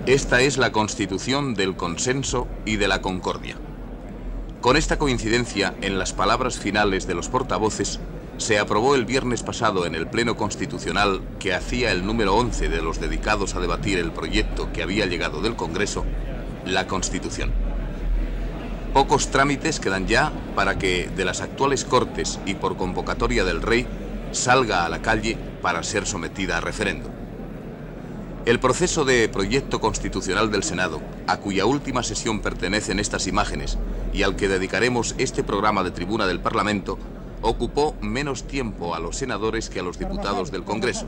Esta es la Constitución del consenso y de la concordia. Con esta coincidencia en las palabras finales de los portavoces, se aprobó el viernes pasado en el Pleno Constitucional, que hacía el número 11 de los dedicados a debatir el proyecto que había llegado del Congreso, la Constitución. Pocos trámites quedan ya para que de las actuales Cortes y por convocatoria del Rey salga a la calle para ser sometida a referéndum. El proceso de proyecto constitucional del Senado, a cuya última sesión pertenecen estas imágenes y al que dedicaremos este programa de Tribuna del Parlamento, ocupó menos tiempo a los senadores que a los diputados del Congreso,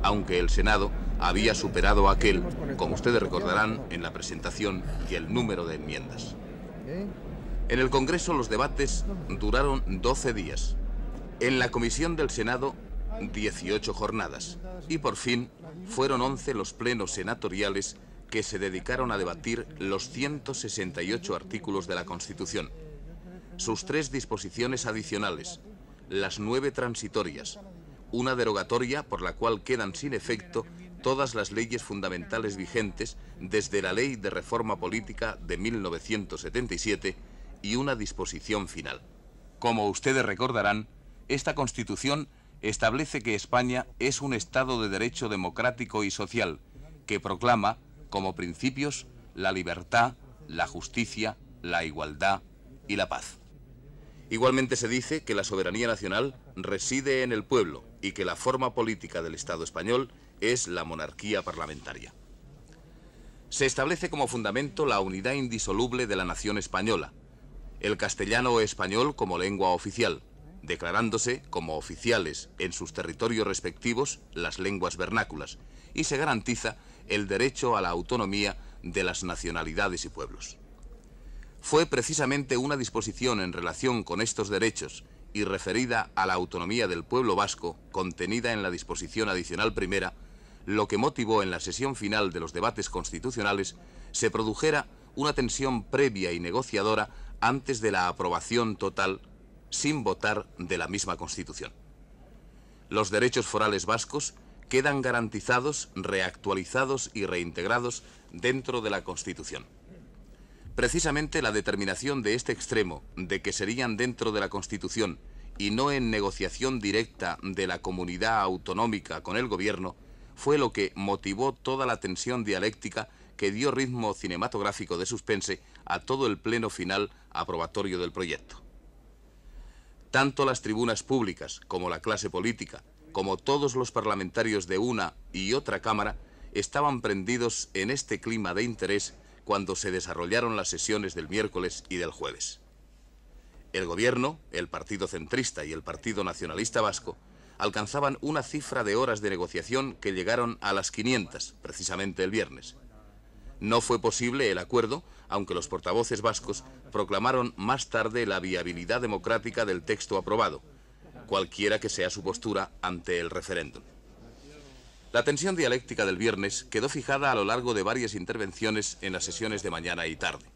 aunque el Senado había superado aquel, como ustedes recordarán, en la presentación y el número de enmiendas. En el Congreso los debates duraron 12 días. En la Comisión del Senado, 18 jornadas. Y por fin, fueron 11 los plenos senatoriales que se dedicaron a debatir los 168 artículos de la Constitución, sus 3 disposiciones adicionales, las 9 transitorias, una derogatoria por la cual quedan sin efecto todas las leyes fundamentales vigentes desde la Ley de Reforma Política de 1977 y una disposición final. Como ustedes recordarán, esta Constitución establece que España es un Estado de derecho democrático y social, que proclama como principios la libertad, la justicia, la igualdad y la paz. Igualmente se dice que la soberanía nacional reside en el pueblo y que la forma política del Estado español es la monarquía parlamentaria. Se establece como fundamento la unidad indisoluble de la nación española, el castellano o español como lengua oficial, declarándose como oficiales en sus territorios respectivos las lenguas vernáculas, y se garantiza el derecho a la autonomía de las nacionalidades y pueblos. Fue precisamente una disposición en relación con estos derechos y referida a la autonomía del pueblo vasco, contenida en la disposición adicional primera, lo que motivó en la sesión final de los debates constitucionales se produjera una tensión previa y negociadora antes de la aprobación total sin votar de la misma Constitución. Los derechos forales vascos quedan garantizados, reactualizados y reintegrados dentro de la Constitución. Precisamente la determinación de este extremo, de que serían dentro de la Constitución y no en negociación directa de la comunidad autonómica con el gobierno, fue lo que motivó toda la tensión dialéctica que dio ritmo cinematográfico de suspense a todo el pleno final aprobatorio del proyecto. Tanto las tribunas públicas como la clase política, como todos los parlamentarios de una y otra Cámara, estaban prendidos en este clima de interés cuando se desarrollaron las sesiones del miércoles y del jueves. El Gobierno, el Partido Centrista y el Partido Nacionalista Vasco alcanzaban una cifra de horas de negociación que llegaron a las 500, precisamente el viernes. No fue posible el acuerdo, aunque los portavoces vascos proclamaron más tarde la viabilidad democrática del texto aprobado, cualquiera que sea su postura ante el referéndum. La tensión dialéctica del viernes quedó fijada a lo largo de varias intervenciones en las sesiones de mañana y tarde.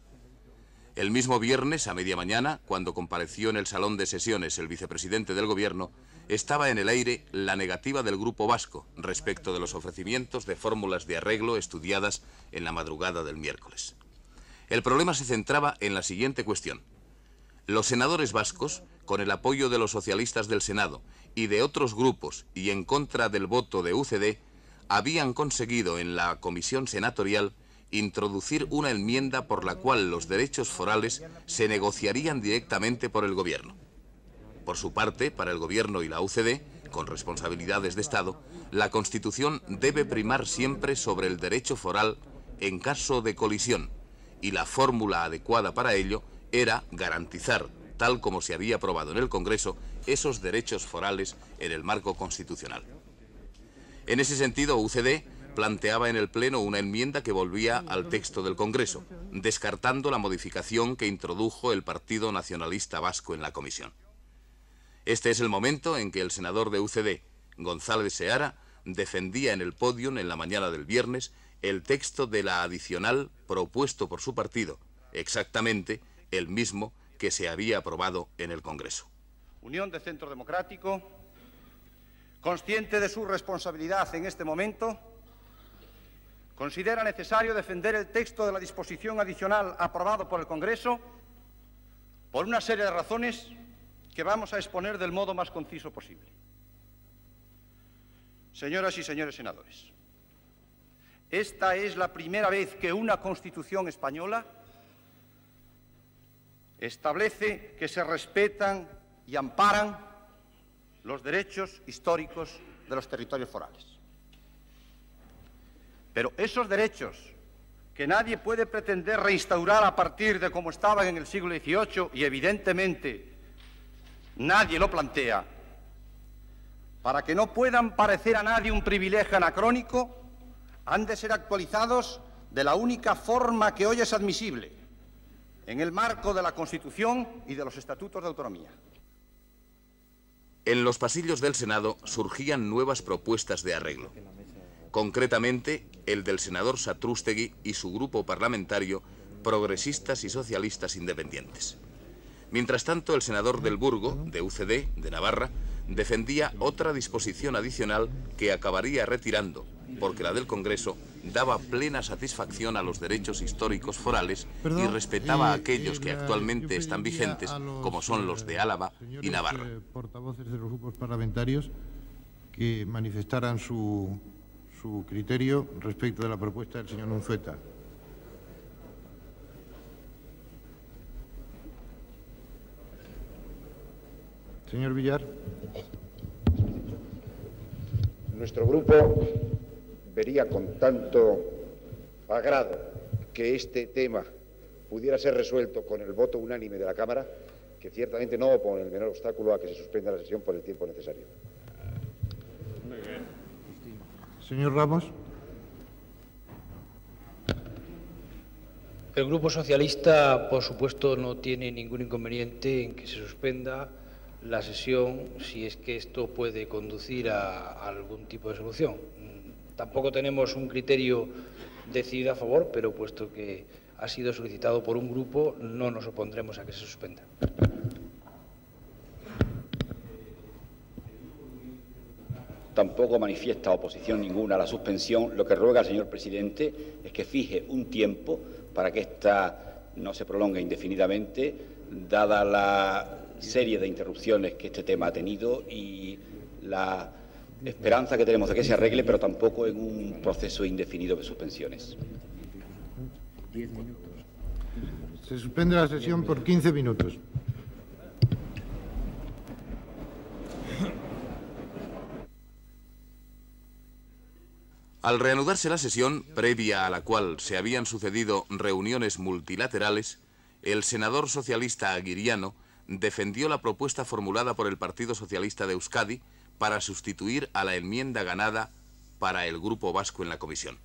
El mismo viernes, a media mañana, cuando compareció en el salón de sesiones el vicepresidente del Gobierno, estaba en el aire la negativa del Grupo Vasco respecto de los ofrecimientos de fórmulas de arreglo estudiadas en la madrugada del miércoles. El problema se centraba en la siguiente cuestión. Los senadores vascos, con el apoyo de los socialistas del Senado y de otros grupos y en contra del voto de UCD, habían conseguido en la comisión senatorial introducir una enmienda por la cual los derechos forales se negociarían directamente por el Gobierno. Por su parte, para el Gobierno y la UCD, con responsabilidades de Estado, la Constitución debe primar siempre sobre el derecho foral en caso de colisión, y la fórmula adecuada para ello era garantizar, tal como se había aprobado en el Congreso, esos derechos forales en el marco constitucional. En ese sentido, UCD planteaba en el Pleno una enmienda que volvía al texto del Congreso, descartando la modificación que introdujo el Partido Nacionalista Vasco en la comisión. Este es el momento en que el senador de UCD, González Seara, defendía en el pódium en la mañana del viernes el texto de la adicional propuesto por su partido, exactamente el mismo que se había aprobado en el Congreso. Unión de Centro Democrático, consciente de su responsabilidad en este momento, considera necesario defender el texto de la disposición adicional aprobado por el Congreso por una serie de razones que vamos a exponer del modo más conciso posible. Señoras y señores senadores, esta es la primera vez que una Constitución española establece que se respetan y amparan los derechos históricos de los territorios forales. Pero esos derechos, que nadie puede pretender reinstaurar a partir de como estaban en el siglo XVIII, y evidentemente nadie lo plantea, para que no puedan parecer a nadie un privilegio anacrónico, han de ser actualizados de la única forma que hoy es admisible, en el marco de la Constitución y de los Estatutos de Autonomía. En los pasillos del Senado surgían nuevas propuestas de arreglo. Concretamente, el del senador Satrústegui y su grupo parlamentario, progresistas y socialistas independientes. Mientras tanto, el senador del Burgo, de UCD, de Navarra, defendía otra disposición adicional que acabaría retirando, porque la del Congreso daba plena satisfacción a los derechos históricos forales y respetaba a aquellos que actualmente están vigentes, como son los de Álava y Navarra. Portavoces de los grupos parlamentarios que manifestaran su criterio respecto de la propuesta del señor Unzueta. Señor Villar. Nuestro grupo vería con tanto agrado que este tema pudiera ser resuelto con el voto unánime de la Cámara, que ciertamente no opone el menor obstáculo a que se suspenda la sesión por el tiempo necesario. Muy bien. Señor Ramos. El Grupo Socialista, por supuesto, no tiene ningún inconveniente en que se suspenda la sesión si es que esto puede conducir a algún tipo de solución. Tampoco tenemos un criterio decidido a favor, pero puesto que ha sido solicitado por un grupo, no nos opondremos a que se suspenda. Tampoco manifiesta oposición ninguna a la suspensión. Lo que ruega el señor presidente es que fije un tiempo para que esta no se prolongue indefinidamente, dada la serie de interrupciones que este tema ha tenido y la esperanza que tenemos de que se arregle, pero tampoco en un proceso indefinido de suspensiones. 10 minutos. Se suspende la sesión por 15 minutos. Al reanudarse la sesión, previa a la cual se habían sucedido reuniones multilaterales, el senador socialista Aguiriano defendió la propuesta formulada por el Partido Socialista de Euskadi para sustituir a la enmienda ganada para el Grupo Vasco en la comisión.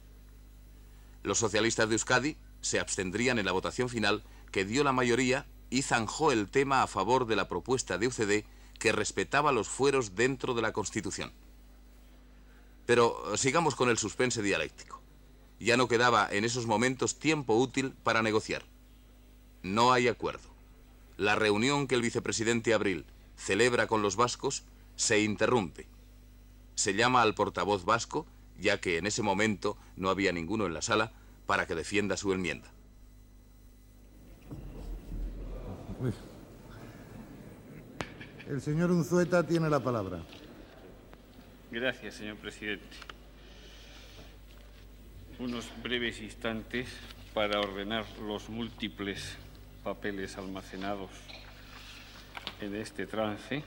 Los socialistas de Euskadi se abstendrían en la votación final, que dio la mayoría y zanjó el tema a favor de la propuesta de UCD, que respetaba los fueros dentro de la Constitución. Pero sigamos con el suspense dialéctico. Ya no quedaba en esos momentos tiempo útil para negociar. No hay acuerdo. La reunión que el vicepresidente Abril celebra con los vascos se interrumpe. Se llama al portavoz vasco, ya que en ese momento no había ninguno en la sala, para que defienda su enmienda. El señor Unzueta tiene la palabra. Gracias, señor presidente. Unos breves instantes para ordenar los múltiples papeles almacenados en este trance.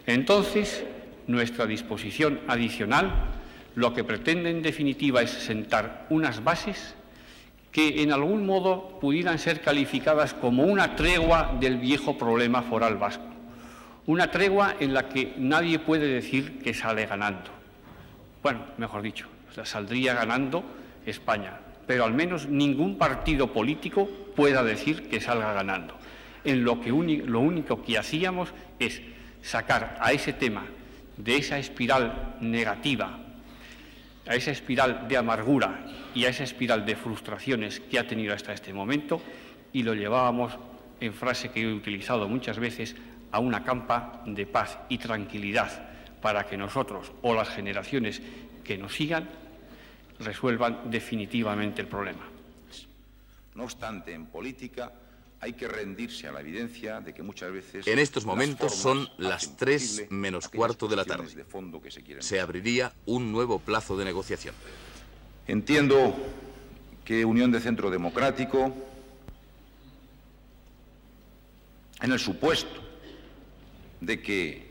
Entonces, nuestra disposición adicional lo que pretende en definitiva es sentar unas bases que en algún modo pudieran ser calificadas como una tregua del viejo problema foral vasco. Una tregua en la que nadie puede decir que sale ganando. Bueno, mejor dicho, saldría ganando España, pero al menos ningún partido político pueda decir que salga ganando. En lo único que hacíamos es sacar a ese tema de esa espiral negativa, a esa espiral de amargura y a esa espiral de frustraciones que ha tenido hasta este momento, y lo llevábamos en frase que he utilizado muchas veces, a una campa de paz y tranquilidad para que nosotros o las generaciones que nos sigan resuelvan definitivamente el problema. No obstante, en política hay que rendirse a la evidencia de que muchas veces... En estos momentos son las 3 menos cuarto de la tarde. Se abriría un nuevo plazo de negociación. Entiendo que Unión de Centro Democrático, en el supuesto de que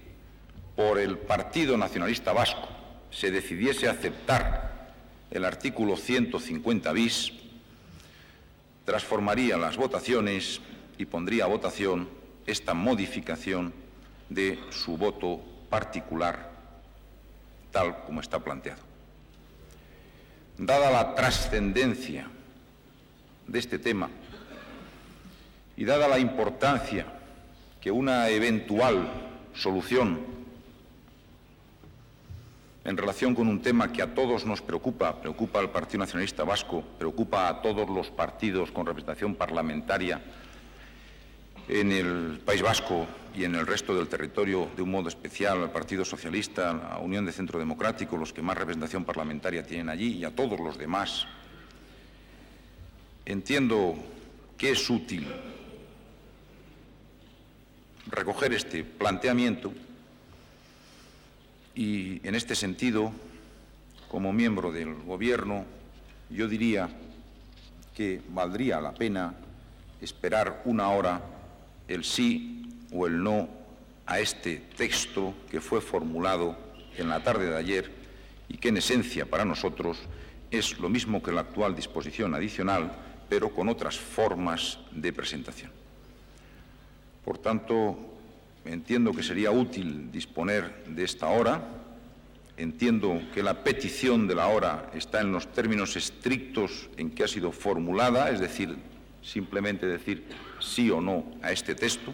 por el Partido Nacionalista Vasco se decidiese aceptar el artículo 150 bis, transformaría las votaciones y pondría a votación esta modificación de su voto particular, tal como está planteado. Dada la trascendencia de este tema y dada la importancia que una eventual solución en relación con un tema que a todos nos preocupa al Partido Nacionalista Vasco, preocupa a todos los partidos con representación parlamentaria en el País Vasco y en el resto del territorio, de un modo especial al Partido Socialista, a la Unión de Centro Democrático, los que más representación parlamentaria tienen allí, y a todos los demás. Entiendo que es útil recoger este planteamiento y, en este sentido, como miembro del Gobierno, yo diría que valdría la pena esperar una hora el sí o el no a este texto que fue formulado en la tarde de ayer y que, en esencia, para nosotros, es lo mismo que la actual disposición adicional, pero con otras formas de presentación. Por tanto, entiendo que sería útil disponer de esta hora. Entiendo que la petición de la hora está en los términos estrictos en que ha sido formulada, es decir, simplemente decir sí o no a este texto.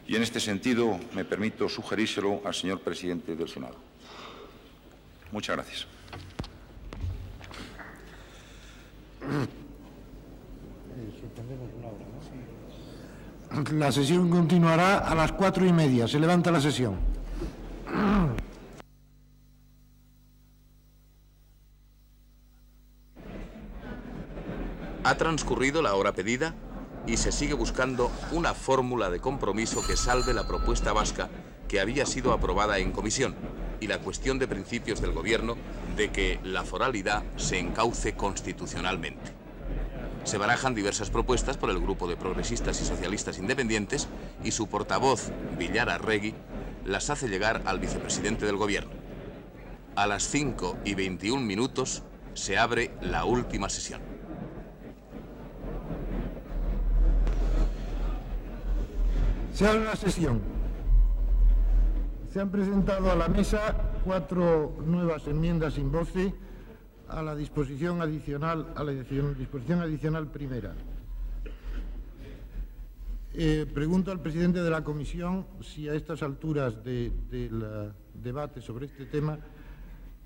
Y en este sentido me permito sugerírselo al señor presidente del Senado. Muchas gracias. La sesión continuará a las 4:30. Se levanta la sesión. Ha transcurrido la hora pedida y se sigue buscando una fórmula de compromiso que salve la propuesta vasca que había sido aprobada en comisión y la cuestión de principios del Gobierno de que la foralidad se encauce constitucionalmente. Se barajan diversas propuestas por el grupo de progresistas y socialistas independientes y su portavoz, Villar Arregui, las hace llegar al vicepresidente del Gobierno. A las 5:21 se abre la última sesión. Se abre la sesión. Se han presentado a la mesa 4 nuevas enmiendas sin voce a la disposición adicional, primera. Pregunto al presidente de la comisión si a estas alturas del debate sobre este tema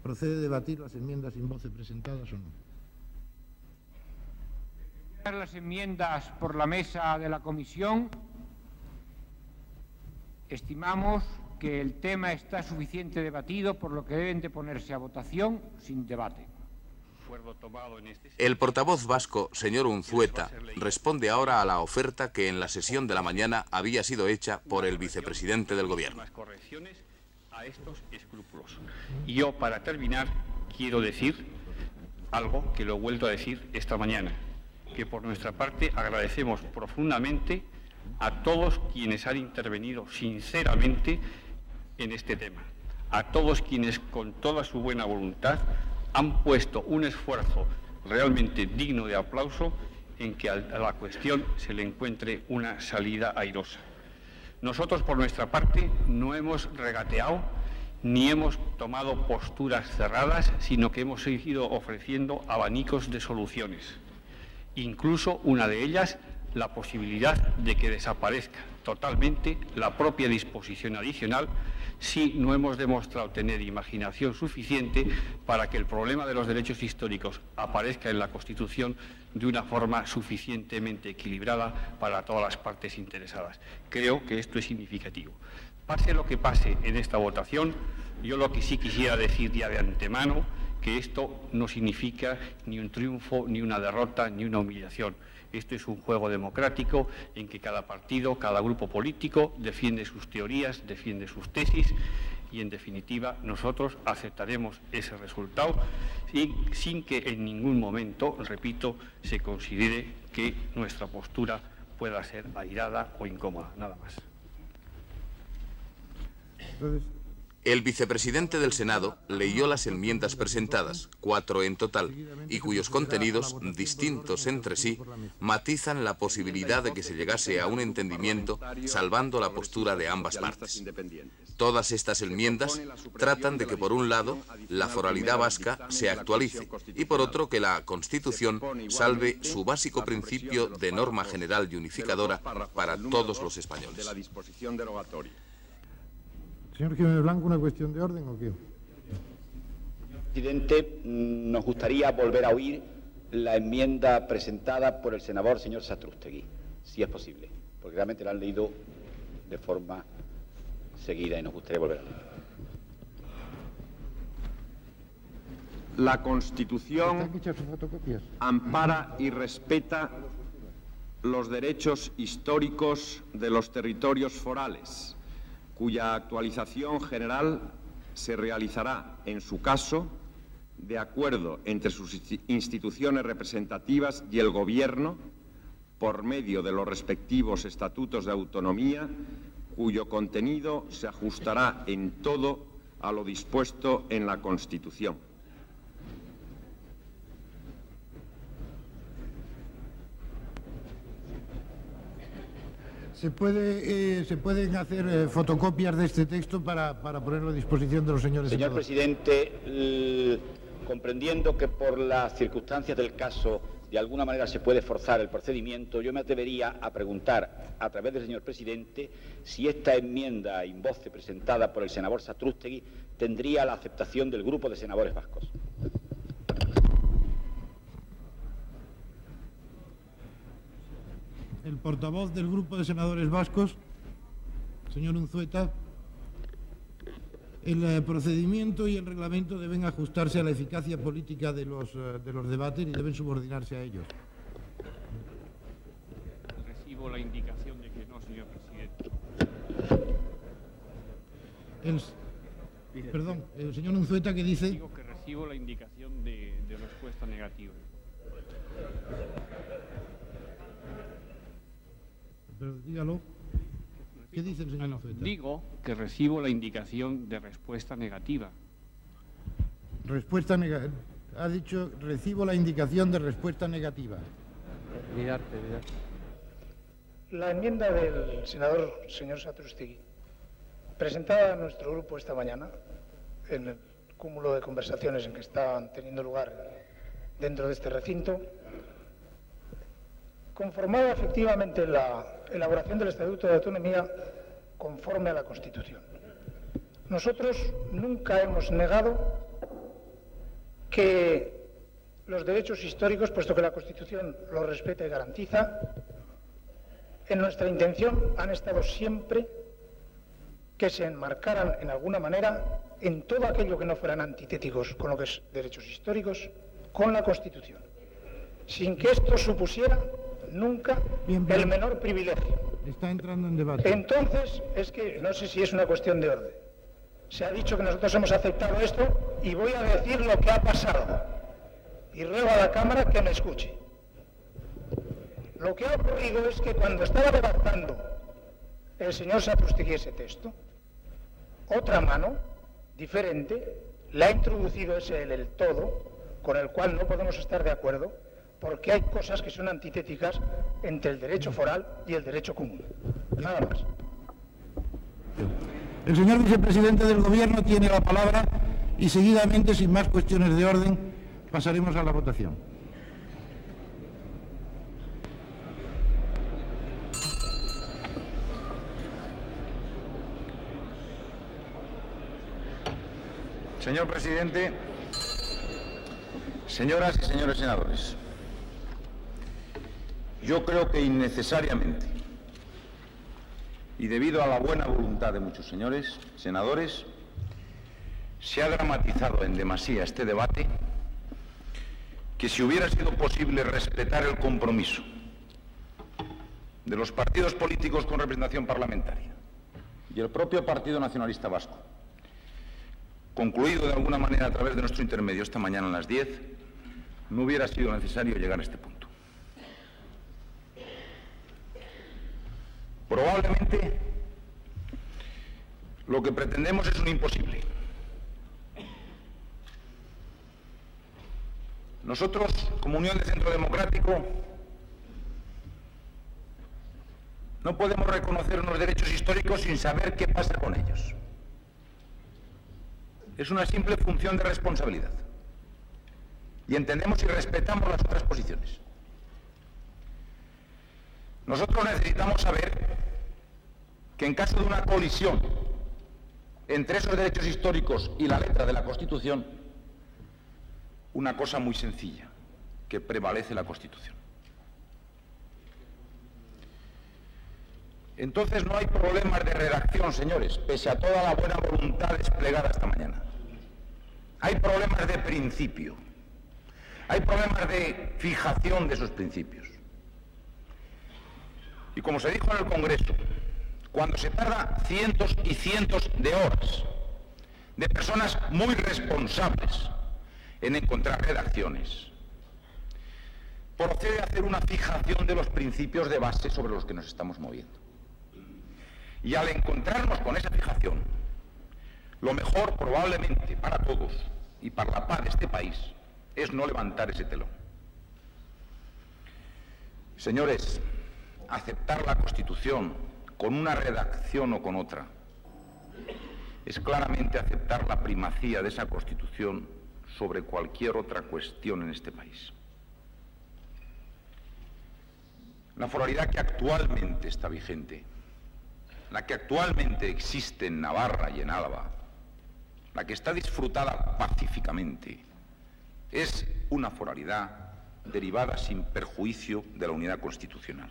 procede debatir las enmiendas sin voce presentadas o no. Las enmiendas por la mesa de la comisión. Estimamos que el tema está suficiente debatido, por lo que deben de ponerse a votación sin debate. El portavoz vasco, señor Unzueta, responde ahora a la oferta que en la sesión de la mañana había sido hecha por el vicepresidente del Gobierno. Correcciones a estos escrúpulos. Y yo, para terminar, quiero decir algo que lo he vuelto a decir esta mañana, que por nuestra parte agradecemos profundamente a todos quienes han intervenido sinceramente en este tema, a todos quienes con toda su buena voluntad han puesto un esfuerzo realmente digno de aplauso en que a la cuestión se le encuentre una salida airosa. Nosotros, por nuestra parte, no hemos regateado ni hemos tomado posturas cerradas, sino que hemos ido ofreciendo abanicos de soluciones. Incluso una de ellas, la posibilidad de que desaparezca totalmente la propia disposición adicional si no hemos demostrado tener imaginación suficiente para que el problema de los derechos históricos aparezca en la Constitución de una forma suficientemente equilibrada para todas las partes interesadas. Creo que esto es significativo. Pase lo que pase en esta votación, yo lo que sí quisiera decir ya de antemano, que esto no significa ni un triunfo, ni una derrota, ni una humillación. Esto es un juego democrático en que cada partido, cada grupo político defiende sus teorías, defiende sus tesis y, en definitiva, nosotros aceptaremos ese resultado sin que en ningún momento, repito, se considere que nuestra postura pueda ser airada o incómoda. Nada más. El vicepresidente del Senado leyó las enmiendas presentadas, 4 en total, y cuyos contenidos, distintos entre sí, matizan la posibilidad de que se llegase a un entendimiento salvando la postura de ambas partes. Todas estas enmiendas tratan de que, por un lado, la foralidad vasca se actualice y, por otro, que la Constitución salve su básico principio de norma general y unificadora para todos los españoles. Señor Jiménez Blanco, ¿una cuestión de orden o qué? Presidente, nos gustaría volver a oír la enmienda presentada por el senador señor Satrústegui, si es posible, porque realmente la han leído de forma seguida y nos gustaría volver a oír. La Constitución ampara y respeta los derechos históricos de los territorios forales, cuya actualización general se realizará, en su caso, de acuerdo entre sus instituciones representativas y el Gobierno, por medio de los respectivos estatutos de autonomía, cuyo contenido se ajustará en todo a lo dispuesto en la Constitución. ¿Se pueden hacer fotocopias de este texto para ponerlo a disposición de los señores senadores? Señor presidente, comprendiendo que por las circunstancias del caso de alguna manera se puede forzar el procedimiento, yo me atrevería a preguntar a través del señor presidente si esta enmienda in voce presentada por el senador Satrústegui tendría la aceptación del grupo de senadores vascos. El portavoz del grupo de senadores vascos, señor Unzueta, el procedimiento y el reglamento deben ajustarse a la eficacia política de los debates y deben subordinarse a ellos. Recibo la indicación de que no, señor presidente. Perdón, el señor Unzueta, ¿qué dice? Digo que recibo la indicación de respuesta negativa. Pero dígalo. ¿Qué dice el señor Unzueta? Digo que recibo la indicación de respuesta negativa. Respuesta negativa. Ha dicho, recibo la indicación de respuesta negativa. La enmienda del senador señor Satrústegui, presentada a nuestro grupo esta mañana, en el cúmulo de conversaciones en que estaban teniendo lugar dentro de este recinto, conformaba efectivamente la elaboración del Estatuto de Autonomía conforme a la Constitución. Nosotros nunca hemos negado que los derechos históricos, puesto que la Constitución los respeta y garantiza, en nuestra intención han estado siempre que se enmarcaran en alguna manera en todo aquello que no fueran antitéticos con lo que es derechos históricos, con la Constitución, sin que esto supusiera nunca el menor privilegio. Está entrando en debate. Entonces, es que no sé si es una cuestión de orden. Se ha dicho que nosotros hemos aceptado esto y voy a decir lo que ha pasado. Y ruego a la Cámara que me escuche. Lo que ha ocurrido es que cuando estaba redactando el señor Satrústegui ese texto, otra mano, diferente, le ha introducido ese el todo, con el cual no podemos estar de acuerdo, porque hay cosas que son antitéticas entre el derecho foral y el derecho común. Nada más. El señor vicepresidente del Gobierno tiene la palabra y seguidamente, sin más cuestiones de orden, pasaremos a la votación. Señor presidente, señoras y señores senadores, yo creo que innecesariamente y debido a la buena voluntad de muchos señores senadores, se ha dramatizado en demasía este debate, que si hubiera sido posible respetar el compromiso de los partidos políticos con representación parlamentaria y el propio Partido Nacionalista Vasco, concluido de alguna manera a través de nuestro intermedio esta mañana a las 10, no hubiera sido necesario llegar a este punto. Probablemente lo que pretendemos es un imposible. Nosotros, como Unión de Centro Democrático, no podemos reconocer unos derechos históricos sin saber qué pasa con ellos. Es una simple función de responsabilidad. Y entendemos y respetamos las otras posiciones. Nosotros necesitamos saber que en caso de una colisión entre esos derechos históricos y la letra de la Constitución, una cosa muy sencilla, que prevalece la Constitución. Entonces no hay problemas de redacción, señores, pese a toda la buena voluntad desplegada esta mañana. Hay problemas de principio. Hay problemas de fijación de esos principios. Y como se dijo en el Congreso, cuando se tarda cientos y cientos de horas de personas muy responsables en encontrar redacciones, procede a hacer una fijación de los principios de base sobre los que nos estamos moviendo. Y al encontrarnos con esa fijación, lo mejor probablemente para todos y para la paz de este país es no levantar ese telón. Señores, aceptar la Constitución con una redacción o con otra es claramente aceptar la primacía de esa Constitución sobre cualquier otra cuestión en este país. La foralidad que actualmente está vigente, la que actualmente existe en Navarra y en Álava, la que está disfrutada pacíficamente, es una foralidad derivada sin perjuicio de la unidad constitucional.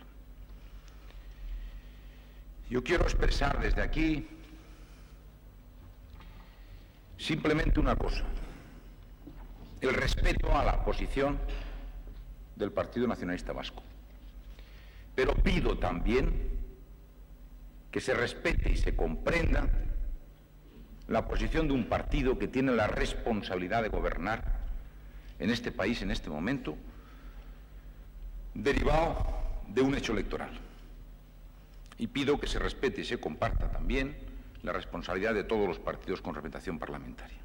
Yo quiero expresar desde aquí simplemente una cosa: el respeto a la posición del Partido Nacionalista Vasco. Pero pido también que se respete y se comprenda la posición de un partido que tiene la responsabilidad de gobernar en este país en este momento, derivado de un hecho electoral. Y pido que se respete y se comparta también la responsabilidad de todos los partidos con representación parlamentaria.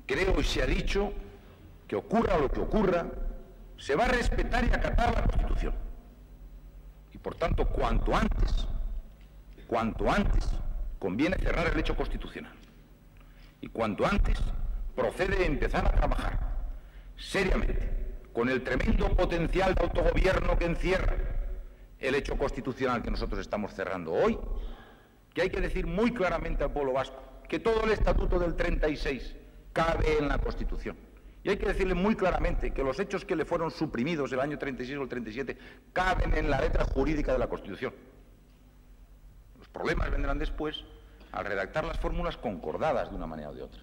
Creo y se ha dicho que ocurra lo que ocurra, se va a respetar y acatar la Constitución. Y por tanto, cuanto antes, conviene cerrar el hecho constitucional. Y cuanto antes, procede empezar a trabajar seriamente con el tremendo potencial de autogobierno que encierra el hecho constitucional que nosotros estamos cerrando hoy, que hay que decir muy claramente al pueblo vasco que todo el Estatuto del 36 cabe en la Constitución. Y hay que decirle muy claramente que los hechos que le fueron suprimidos el año 36 o el 37 caben en la letra jurídica de la Constitución. Los problemas vendrán después al redactar las fórmulas concordadas de una manera o de otra.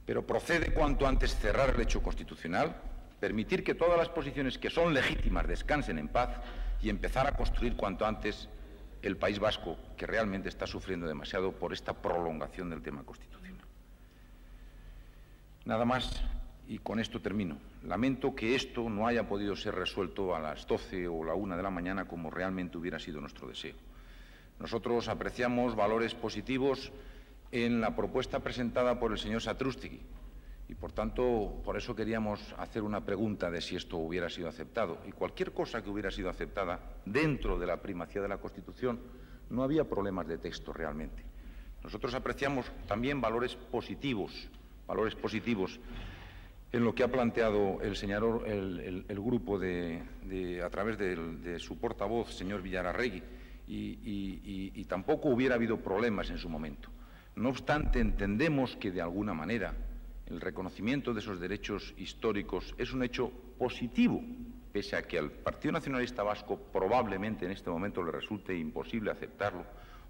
Pero procede cuanto antes cerrar el hecho constitucional, permitir que todas las posiciones que son legítimas descansen en paz y empezar a construir cuanto antes el País Vasco, que realmente está sufriendo demasiado por esta prolongación del tema constitucional. Nada más, y con esto termino. Lamento que esto no haya podido ser resuelto a las 12 o la 1 de la mañana como realmente hubiera sido nuestro deseo. Nosotros apreciamos valores positivos en la propuesta presentada por el señor Satrústegui y, por tanto, por eso queríamos hacer una pregunta de si esto hubiera sido aceptado. Y cualquier cosa que hubiera sido aceptada dentro de la primacía de la Constitución, no había problemas de texto realmente. Nosotros apreciamos también valores positivos en lo que ha planteado el señor, el grupo a través de su portavoz, señor Villararregui, y tampoco hubiera habido problemas en su momento. No obstante, entendemos que, de alguna manera, el reconocimiento de esos derechos históricos es un hecho positivo, pese a que al Partido Nacionalista Vasco probablemente en este momento le resulte imposible aceptarlo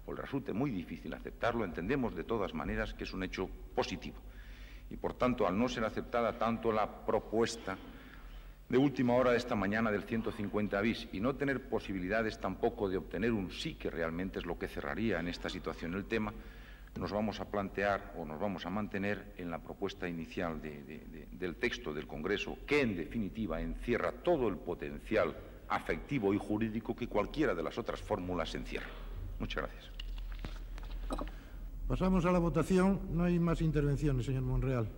o le resulte muy difícil aceptarlo. Entendemos de todas maneras que es un hecho positivo. Y, por tanto, al no ser aceptada tanto la propuesta de última hora de esta mañana del 150 bis y no tener posibilidades tampoco de obtener un sí, que realmente es lo que cerraría en esta situación el tema, nos vamos a plantear o nos vamos a mantener en la propuesta inicial del texto del Congreso, que en definitiva encierra todo el potencial afectivo y jurídico que cualquiera de las otras fórmulas encierra. Muchas gracias. Pasamos a la votación. No hay más intervenciones, señor Monreal.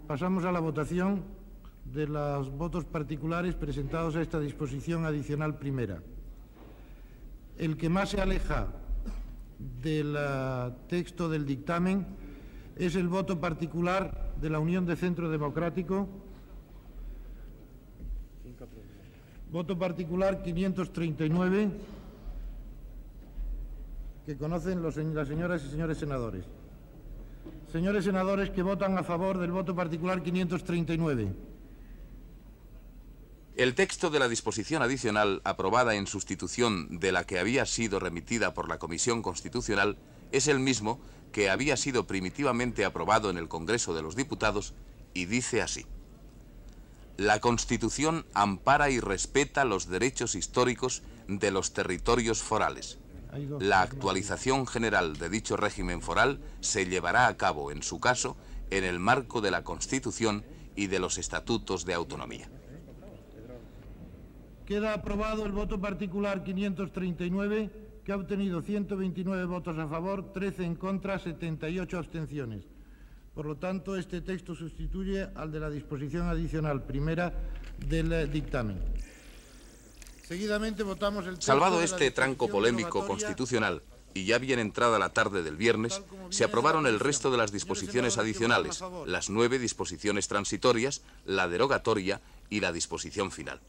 Pasamos a la votación de los votos particulares presentados a esta disposición adicional primera. El que más se aleja del texto del dictamen es el voto particular de la Unión de Centro Democrático. Voto particular 539, que conocen las señoras y señores senadores. Señores senadores que votan a favor del voto particular 539. El texto de la disposición adicional aprobada en sustitución de la que había sido remitida por la Comisión Constitucional es el mismo que había sido primitivamente aprobado en el Congreso de los Diputados y dice así: la Constitución ampara y respeta los derechos históricos de los territorios forales. La actualización general de dicho régimen foral se llevará a cabo, en su caso, en el marco de la Constitución y de los estatutos de autonomía. Queda aprobado el voto particular 539, que ha obtenido 129 votos a favor, 13 en contra, 78 abstenciones. Por lo tanto, este texto sustituye al de la disposición adicional primera del dictamen. Seguidamente votamos el texto. Salvado este tranco polémico constitucional y ya bien entrada la tarde del viernes, se aprobaron el resto de las disposiciones adicionales, las 9 disposiciones transitorias, la derogatoria y la disposición final.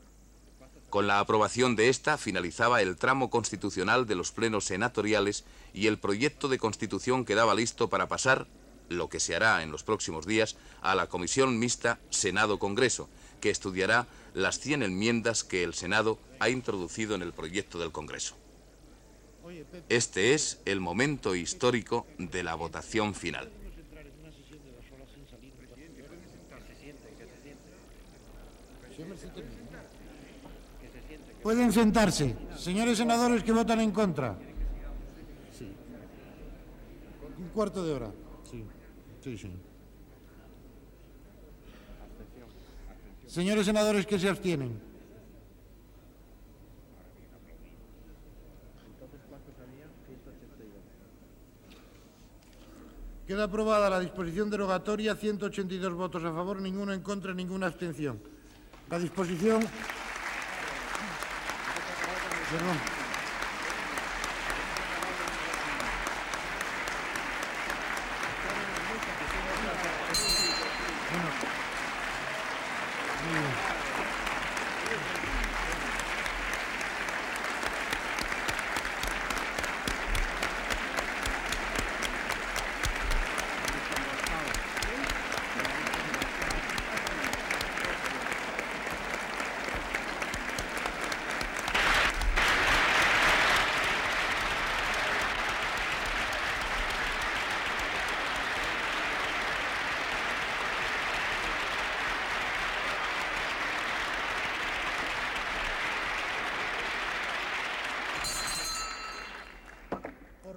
Con la aprobación de esta finalizaba el tramo constitucional de los plenos senatoriales y el proyecto de Constitución quedaba listo para pasar, lo que se hará en los próximos días, a la Comisión Mixta Senado-Congreso, que estudiará las 100 enmiendas que el Senado ha introducido en el proyecto del Congreso. Este es el momento histórico de la votación final. Pueden sentarse. Señores senadores que votan en contra. Sí. Un cuarto de hora. Sí. Sí. Señores senadores que se abstienen. Queda aprobada la disposición derogatoria, 182 votos a favor, ninguno en contra, ninguna abstención. La disposición... Perdón.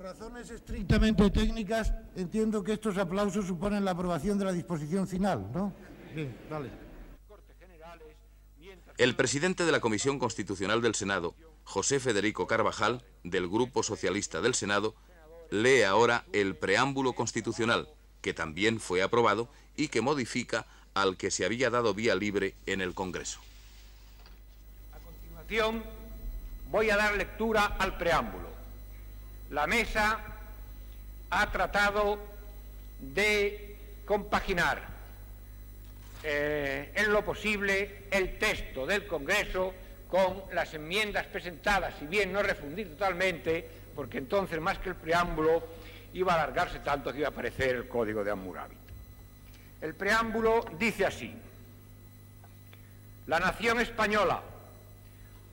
Razones estrictamente técnicas, entiendo que estos aplausos suponen la aprobación de la disposición final, ¿no? Bien, dale. El presidente de la Comisión Constitucional del Senado, José Federico Carvajal, del Grupo Socialista del Senado, lee ahora el preámbulo constitucional, que también fue aprobado y que modifica al que se había dado vía libre en el Congreso. A continuación, voy a dar lectura al preámbulo. La mesa ha tratado de compaginar en lo posible el texto del Congreso con las enmiendas presentadas, si bien no refundir totalmente, porque entonces más que el preámbulo iba a alargarse tanto que iba a aparecer el Código de Hammurabi. El preámbulo dice así: la nación española,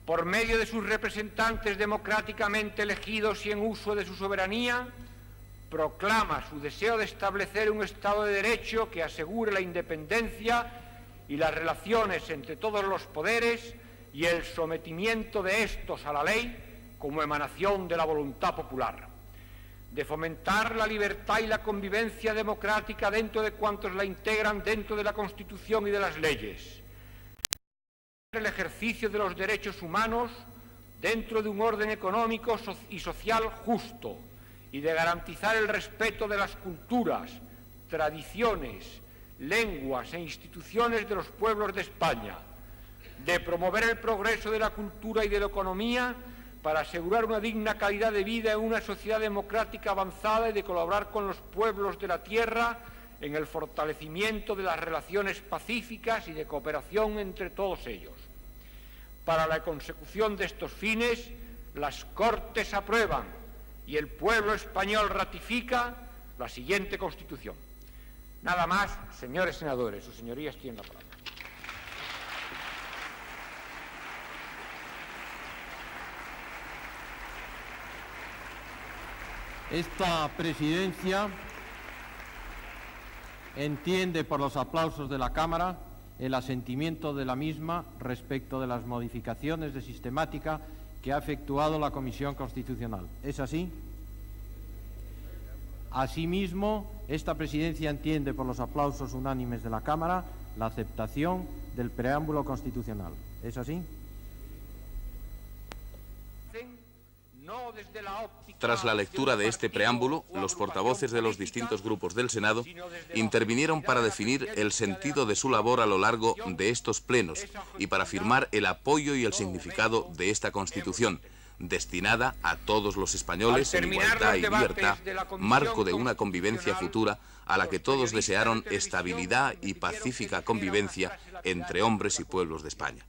por medio de sus representantes democráticamente elegidos y en uso de su soberanía, proclama su deseo de establecer un Estado de Derecho que asegure la independencia y las relaciones entre todos los poderes y el sometimiento de estos a la ley como emanación de la voluntad popular, de fomentar la libertad y la convivencia democrática dentro de cuantos la integran dentro de la Constitución y de las leyes, el ejercicio de los derechos humanos dentro de un orden económico y social justo, y de garantizar el respeto de las culturas, tradiciones, lenguas e instituciones de los pueblos de España, de promover el progreso de la cultura y de la economía para asegurar una digna calidad de vida en una sociedad democrática avanzada y de colaborar con los pueblos de la tierra en el fortalecimiento de las relaciones pacíficas y de cooperación entre todos ellos. Para la consecución de estos fines, las Cortes aprueban y el pueblo español ratifica la siguiente Constitución. Nada más, señores senadores, sus señorías tienen la palabra. Esta presidencia entiende por los aplausos de la Cámara el asentimiento de la misma respecto de las modificaciones de sistemática que ha efectuado la Comisión Constitucional. ¿Es así? Asimismo, esta presidencia entiende por los aplausos unánimes de la Cámara la aceptación del preámbulo constitucional. ¿Es así? Tras la lectura de este preámbulo, los portavoces de los distintos grupos del Senado intervinieron para definir el sentido de su labor a lo largo de estos plenos y para afirmar el apoyo y el significado de esta Constitución, destinada a todos los españoles en igualdad y libertad, marco de una convivencia futura a la que todos desearon estabilidad y pacífica convivencia entre hombres y pueblos de España.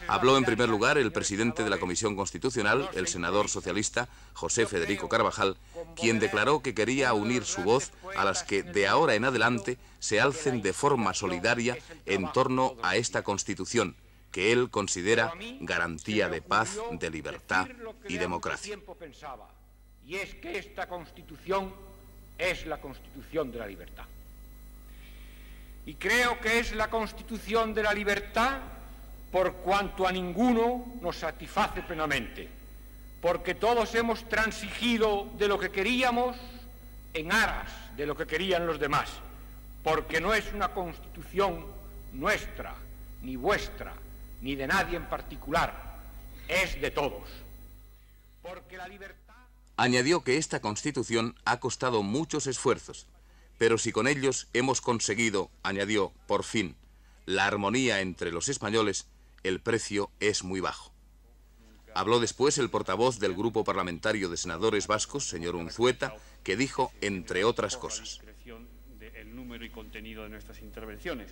Habló en primer lugar el presidente de la Comisión Constitucional, el senador socialista José Federico Carvajal, quien declaró que quería unir su voz a las que de ahora en adelante se alcen de forma solidaria en torno a esta Constitución, que él considera garantía de paz, de libertad y democracia. Y es que esta Constitución es la Constitución de la libertad. Y creo que es la Constitución de la libertad por cuanto a ninguno nos satisface plenamente, porque todos hemos transigido de lo que queríamos en aras de lo que querían los demás, porque no es una Constitución nuestra, ni vuestra, ni de nadie en particular, es de todos. Porque la libertad... Añadió que esta Constitución ha costado muchos esfuerzos, pero si con ellos hemos conseguido, añadió, por fin, la armonía entre los españoles, el precio es muy bajo. Habló después el portavoz del Grupo Parlamentario de Senadores Vascos, señor Unzueta, que dijo, entre otras cosas: el número y contenido de nuestras intervenciones.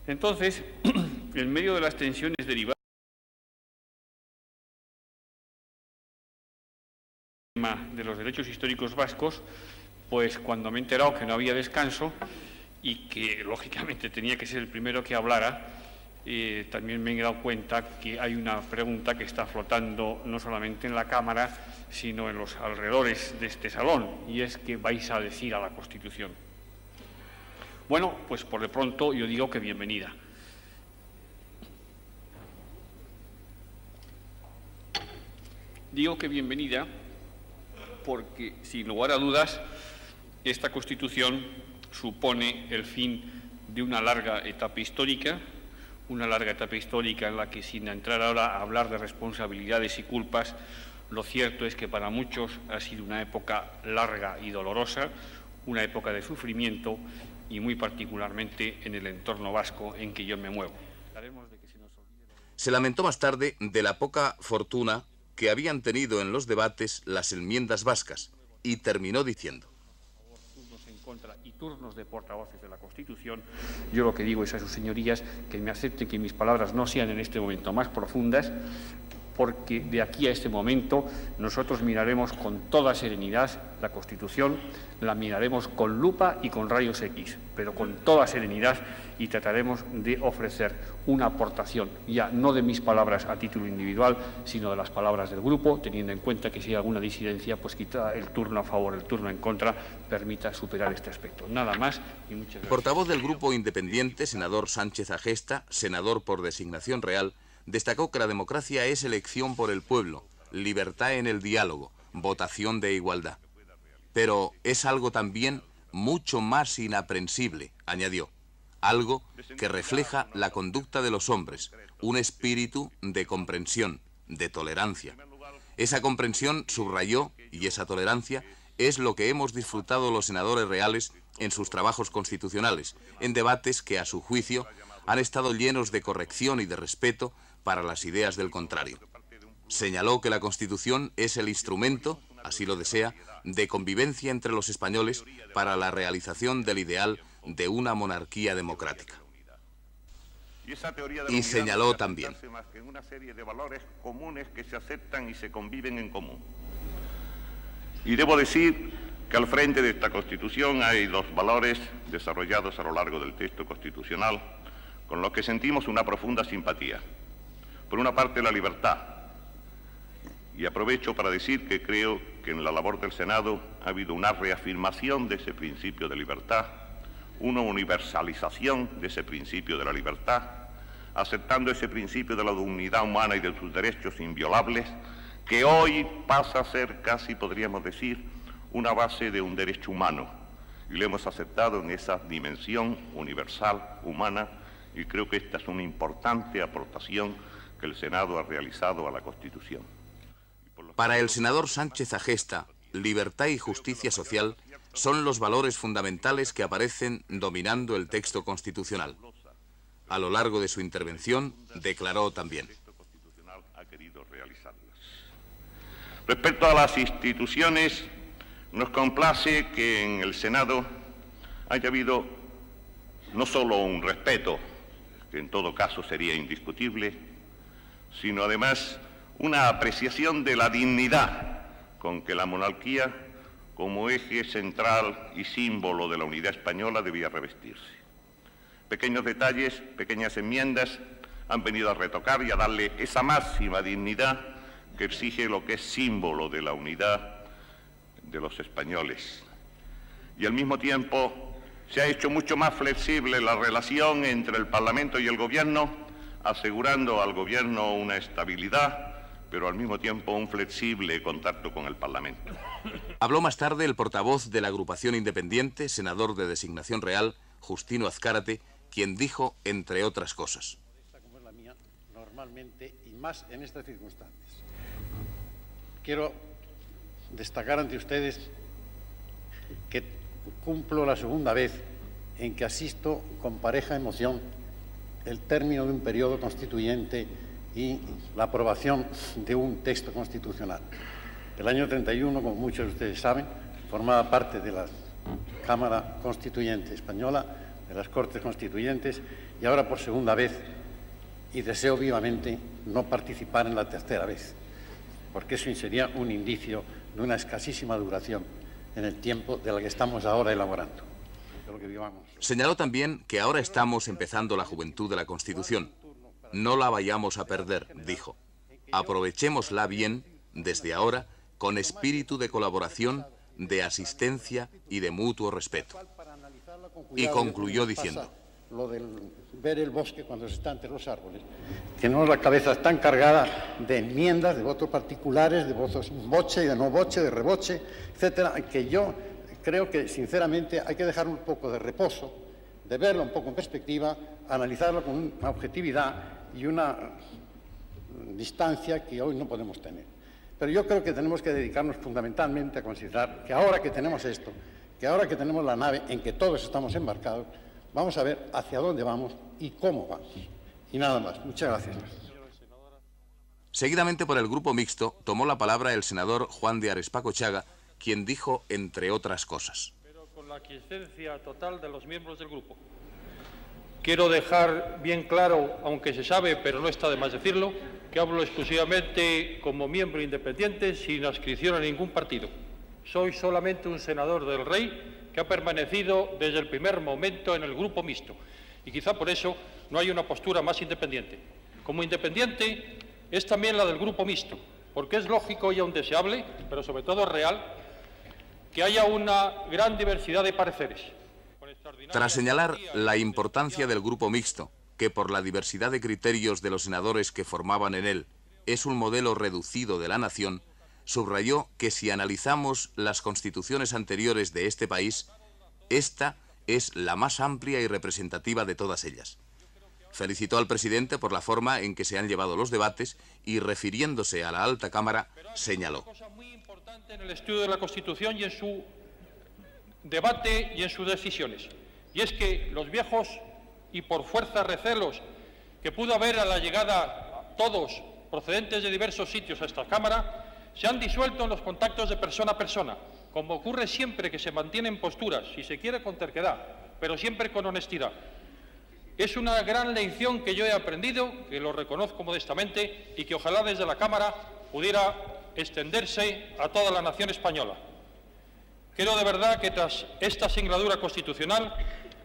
Entonces, en medio de las tensiones derivadas de los derechos históricos vascos, pues cuando me he enterado que no había descanso y que lógicamente tenía que ser el primero que hablara, también me he dado cuenta que hay una pregunta que está flotando no solamente en la Cámara, sino en los alrededores de este salón, y es: ¿qué vais a decir a la Constitución? Bueno, pues por de pronto yo digo que bienvenida. Digo que bienvenida porque, sin lugar a dudas, esta Constitución supone el fin de una larga etapa histórica, en la que, sin entrar ahora a hablar de responsabilidades y culpas, lo cierto es que para muchos ha sido una época larga y dolorosa, una época de sufrimiento, y muy particularmente en el entorno vasco en que yo me muevo. Se lamentó más tarde de la poca fortuna que habían tenido en los debates las enmiendas vascas y terminó diciendo: contra y turnos de portavoces de la Constitución, yo lo que digo es a sus señorías que me acepten que mis palabras no sean en este momento más profundas, porque de aquí a este momento nosotros miraremos con toda serenidad la Constitución, la miraremos con lupa y con rayos X, pero con toda serenidad, y trataremos de ofrecer una aportación, ya no de mis palabras a título individual, sino de las palabras del grupo, teniendo en cuenta que si hay alguna disidencia, pues quizá el turno a favor, el turno en contra, permita superar este aspecto. Nada más y muchas gracias. Portavoz del Grupo Independiente, senador Sánchez Agesta, senador por designación real, destacó que la democracia es elección por el pueblo, libertad en el diálogo, votación de igualdad. Pero es algo también mucho más inaprensible, añadió, algo que refleja la conducta de los hombres, un espíritu de comprensión, de tolerancia. Esa comprensión, subrayó, y esa tolerancia, es lo que hemos disfrutado los senadores reales en sus trabajos constitucionales, en debates que, a su juicio, han estado llenos de corrección y de respeto para las ideas del contrario. Señaló que la Constitución es el instrumento, así lo desea, de convivencia entre los españoles para la realización del ideal de una monarquía democrática. Y señaló también: más que una serie de valores comunes que se aceptan y se conviven en común. Y debo decir que al frente de esta Constitución hay dos valores desarrollados a lo largo del texto constitucional con los que sentimos una profunda simpatía. Por una parte, la libertad. Y aprovecho para decir que creo que en la labor del Senado ha habido una reafirmación de ese principio de libertad, una universalización de ese principio de la libertad, aceptando ese principio de la dignidad humana y de sus derechos inviolables, que hoy pasa a ser casi, podríamos decir, una base de un derecho humano. Y lo hemos aceptado en esa dimensión universal, humana, y creo que esta es una importante aportación que el Senado ha realizado a la Constitución. Para el senador Sánchez Agesta, libertad y justicia social son los valores fundamentales que aparecen dominando el texto constitucional. A lo largo de su intervención, declaró también: respecto a las instituciones, nos complace que en el Senado haya habido no solo un respeto, que en todo caso sería indiscutible, sino además una apreciación de la dignidad con que la monarquía, como eje central y símbolo de la unidad española, debía revestirse. Pequeños detalles, pequeñas enmiendas han venido a retocar y a darle esa máxima dignidad que exige lo que es símbolo de la unidad de los españoles. Y al mismo tiempo se ha hecho mucho más flexible la relación entre el Parlamento y el Gobierno, asegurando al Gobierno una estabilidad, pero al mismo tiempo un flexible contacto con el Parlamento. Habló más tarde el portavoz de la agrupación independiente, senador de designación real, Justino Azcárate, quien dijo, entre otras cosas: como es la mía, normalmente, y más en estas circunstancias. Quiero destacar ante ustedes que cumplo la segunda vez en que asisto con pareja emoción el término de un periodo constituyente y la aprobación de un texto constitucional. El año 31, como muchos de ustedes saben, formaba parte de la Cámara Constituyente Española, de las Cortes Constituyentes, y ahora por segunda vez, y deseo vivamente no participar en la tercera vez, porque eso sería un indicio de una escasísima duración en el tiempo de la que estamos ahora elaborando. De lo que vivamos. Señaló también que ahora estamos empezando la juventud de la Constitución. No la vayamos a perder, dijo. Aprovechémosla bien, desde ahora, con espíritu de colaboración, de asistencia y de mutuo respeto. Y concluyó diciendo: lo del ver el bosque cuando se está entre los árboles. Tenemos la cabeza tan cargada de enmiendas, de votos particulares, de votos boche y de no boche, de reboche, etcétera, que yo creo que, sinceramente, hay que dejar un poco de reposo, de verlo un poco en perspectiva, analizarlo con una objetividad y una distancia que hoy no podemos tener. Pero yo creo que tenemos que dedicarnos fundamentalmente a considerar que ahora que tenemos esto, que ahora que tenemos la nave en que todos estamos embarcados, vamos a ver hacia dónde vamos y cómo vamos. Y nada más. Muchas gracias. Seguidamente, por el grupo mixto, tomó la palabra el senador Juan de Arespacochaga, quien dijo, entre otras cosas: Pero con la aquiescencia total de los miembros del grupo. Quiero dejar bien claro, aunque se sabe, pero no está de más decirlo, que hablo exclusivamente como miembro independiente sin adscripción a ningún partido. Soy solamente un senador del Rey que ha permanecido desde el primer momento en el grupo mixto y quizá por eso no hay una postura más independiente. Como independiente es también la del grupo mixto, porque es lógico y aún deseable, pero sobre todo real, que haya una gran diversidad de pareceres. Tras señalar la importancia del grupo mixto, que por la diversidad de criterios de los senadores que formaban en él es un modelo reducido de la nación, subrayó que si analizamos las constituciones anteriores de este país, esta es la más amplia y representativa de todas ellas. Felicitó al presidente por la forma en que se han llevado los debates y, refiriéndose a la alta cámara, señaló: una cosa muy importante en el estudio de la Constitución y en su debate y en sus decisiones, y es que los viejos y por fuerza recelos que pudo haber a la llegada todos procedentes de diversos sitios a esta Cámara se han disuelto en los contactos de persona a persona, como ocurre siempre que se mantienen posturas, si se quiere con terquedad, pero siempre con honestidad. Es una gran lección que yo he aprendido, que lo reconozco modestamente, y que ojalá desde la Cámara pudiera extenderse a toda la nación española. Creo de verdad que tras esta singladura constitucional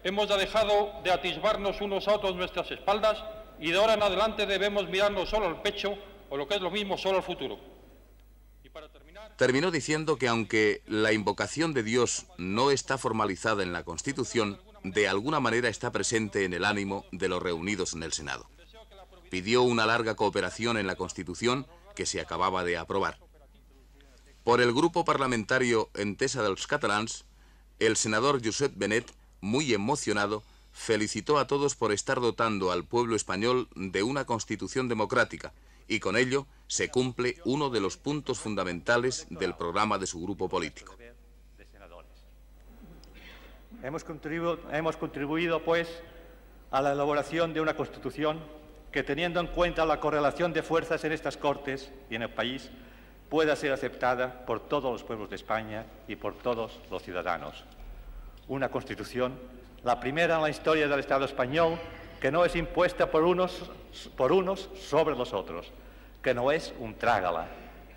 hemos dejado de atisbarnos unos a otros nuestras espaldas y de ahora en adelante debemos mirarnos solo al pecho o lo que es lo mismo, solo al futuro. Terminó diciendo que aunque la invocación de Dios no está formalizada en la Constitución, de alguna manera está presente en el ánimo de los reunidos en el Senado. Pidió una larga cooperación en la Constitución que se acababa de aprobar. Por el grupo parlamentario Entesa dels Catalans, el senador Josep Benet, muy emocionado, felicitó a todos por estar dotando al pueblo español de una Constitución democrática y con ello se cumple uno de los puntos fundamentales del programa de su grupo político. Hemos contribuido, pues, a la elaboración de una Constitución que, teniendo en cuenta la correlación de fuerzas en estas Cortes y en el país, pueda ser aceptada por todos los pueblos de España y por todos los ciudadanos. Una Constitución, la primera en la historia del Estado español, que no es impuesta por unos sobre los otros, que no es un trágala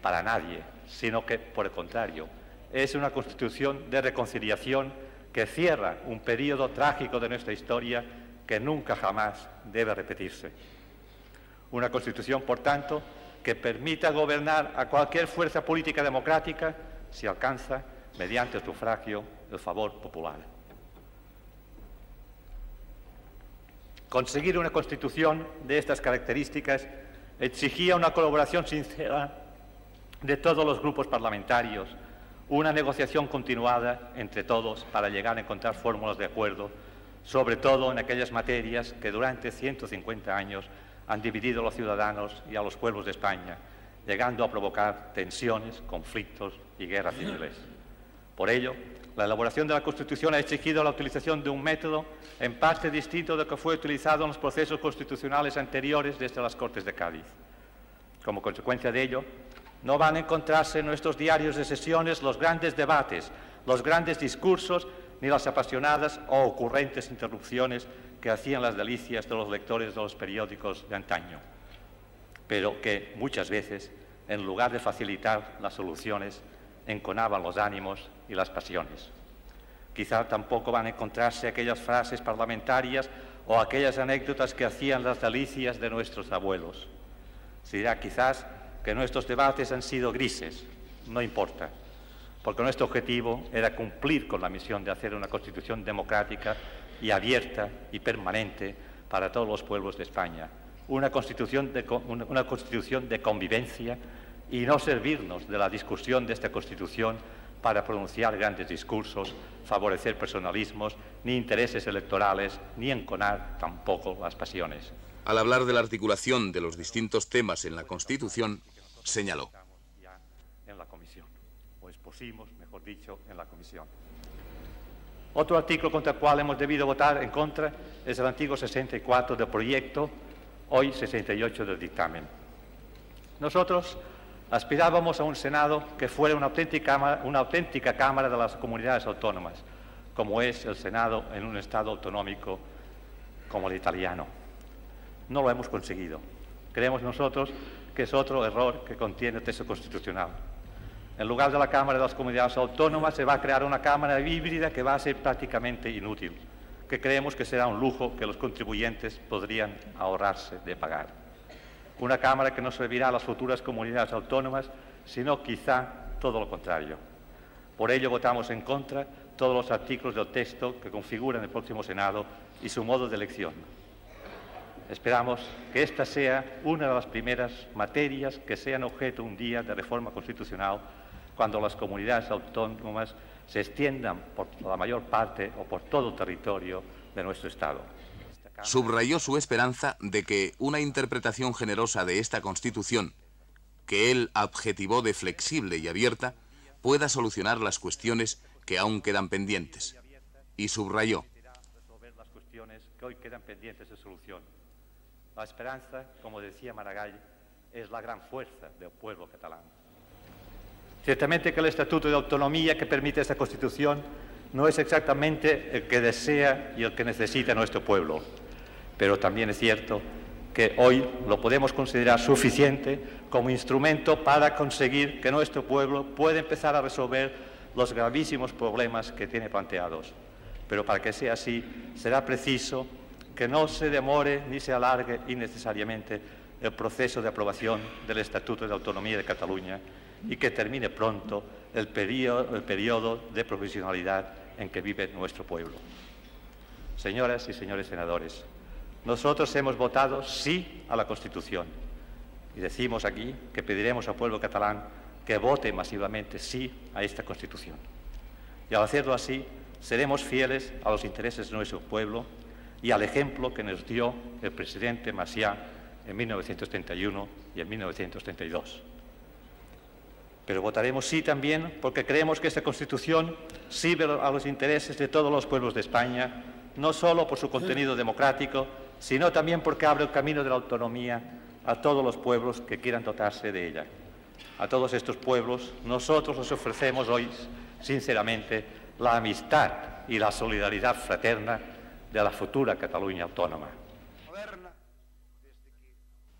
para nadie, sino que, por el contrario, es una Constitución de reconciliación que cierra un periodo trágico de nuestra historia que nunca jamás debe repetirse. Una Constitución, por tanto, que permita gobernar a cualquier fuerza política democrática si alcanza, mediante el sufragio, el favor popular. Conseguir una Constitución de estas características exigía una colaboración sincera de todos los grupos parlamentarios, una negociación continuada entre todos para llegar a encontrar fórmulas de acuerdo, sobre todo en aquellas materias que durante 150 años han dividido a los ciudadanos y a los pueblos de España, llegando a provocar tensiones, conflictos y guerras civiles. Por ello, la elaboración de la Constitución ha exigido la utilización de un método en parte distinto del que fue utilizado en los procesos constitucionales anteriores desde las Cortes de Cádiz. Como consecuencia de ello, no van a encontrarse en nuestros diarios de sesiones los grandes debates, los grandes discursos, ni las apasionadas o ocurrentes interrupciones que hacían las delicias de los lectores de los periódicos de antaño, pero que muchas veces, en lugar de facilitar las soluciones, enconaban los ánimos y las pasiones. Quizá tampoco van a encontrarse aquellas frases parlamentarias o aquellas anécdotas que hacían las delicias de nuestros abuelos. Se dirá quizás que nuestros debates han sido grises, no importa, porque nuestro objetivo era cumplir con la misión de hacer una Constitución democrática y abierta y permanente para todos los pueblos de España, una Constitución de convivencia y no servirnos de la discusión de esta Constitución para pronunciar grandes discursos, favorecer personalismos, ni intereses electorales, ni enconar tampoco las pasiones. Al hablar de la articulación de los distintos temas en la Constitución, señaló: en la comisión, o expusimos, mejor dicho, en la comisión. Otro artículo contra el cual hemos debido votar en contra es el artículo 64 del proyecto, hoy 68 del dictamen. Nosotros aspirábamos a un Senado que fuera una auténtica Cámara de las comunidades autónomas, como es el Senado en un Estado autonómico como el italiano. No lo hemos conseguido. Creemos nosotros que es otro error que contiene el texto constitucional. En lugar de la Cámara de las Comunidades Autónomas se va a crear una Cámara híbrida que va a ser prácticamente inútil, que creemos que será un lujo que los contribuyentes podrían ahorrarse de pagar. Una Cámara que no servirá a las futuras comunidades autónomas, sino quizá todo lo contrario. Por ello votamos en contra todos los artículos del texto que configuran el próximo Senado y su modo de elección. Esperamos que esta sea una de las primeras materias que sean objeto un día de reforma constitucional cuando las comunidades autónomas se extiendan por la mayor parte o por todo el territorio de nuestro Estado. Subrayó su esperanza de que una interpretación generosa de esta Constitución, que él adjetivó de flexible y abierta, pueda solucionar las cuestiones que aún quedan pendientes. Y subrayó: las cuestiones que hoy quedan pendientes de solución. La esperanza, como decía Maragall, es la gran fuerza del pueblo catalán. Ciertamente que el Estatuto de Autonomía que permite esta Constitución no es exactamente el que desea y el que necesita nuestro pueblo, pero también es cierto que hoy lo podemos considerar suficiente como instrumento para conseguir que nuestro pueblo pueda empezar a resolver los gravísimos problemas que tiene planteados. Pero para que sea así, será preciso que no se demore ni se alargue innecesariamente el proceso de aprobación del Estatuto de Autonomía de Cataluña y que termine pronto el periodo de provisionalidad en que vive nuestro pueblo. Señoras y señores senadores, nosotros hemos votado sí a la Constitución y decimos aquí que pediremos al pueblo catalán que vote masivamente sí a esta Constitución. Y al hacerlo así, seremos fieles a los intereses de nuestro pueblo y al ejemplo que nos dio el presidente Macià en 1931 y en 1932. Pero votaremos sí también porque creemos que esta Constitución sirve a los intereses de todos los pueblos de España, no solo por su contenido democrático, sino también porque abre el camino de la autonomía a todos los pueblos que quieran dotarse de ella. A todos estos pueblos nosotros les ofrecemos hoy, sinceramente, la amistad y la solidaridad fraterna de la futura Cataluña autónoma.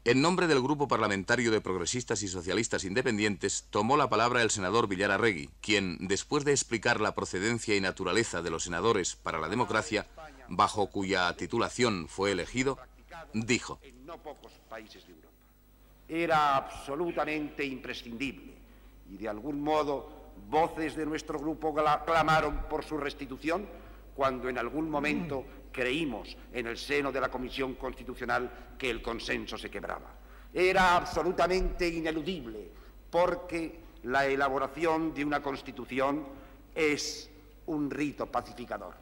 En nombre del Grupo Parlamentario de Progresistas y Socialistas Independientes, tomó la palabra el senador Villar Arregui, quien, después de explicar la procedencia y naturaleza de los senadores para la democracia, bajo cuya titulación fue elegido, dijo: En no pocos países de Europa. Era absolutamente imprescindible y, de algún modo, voces de nuestro grupo clamaron por su restitución cuando en algún momento creímos en el seno de la Comisión Constitucional que el consenso se quebraba. Era absolutamente ineludible porque la elaboración de una Constitución es un rito pacificador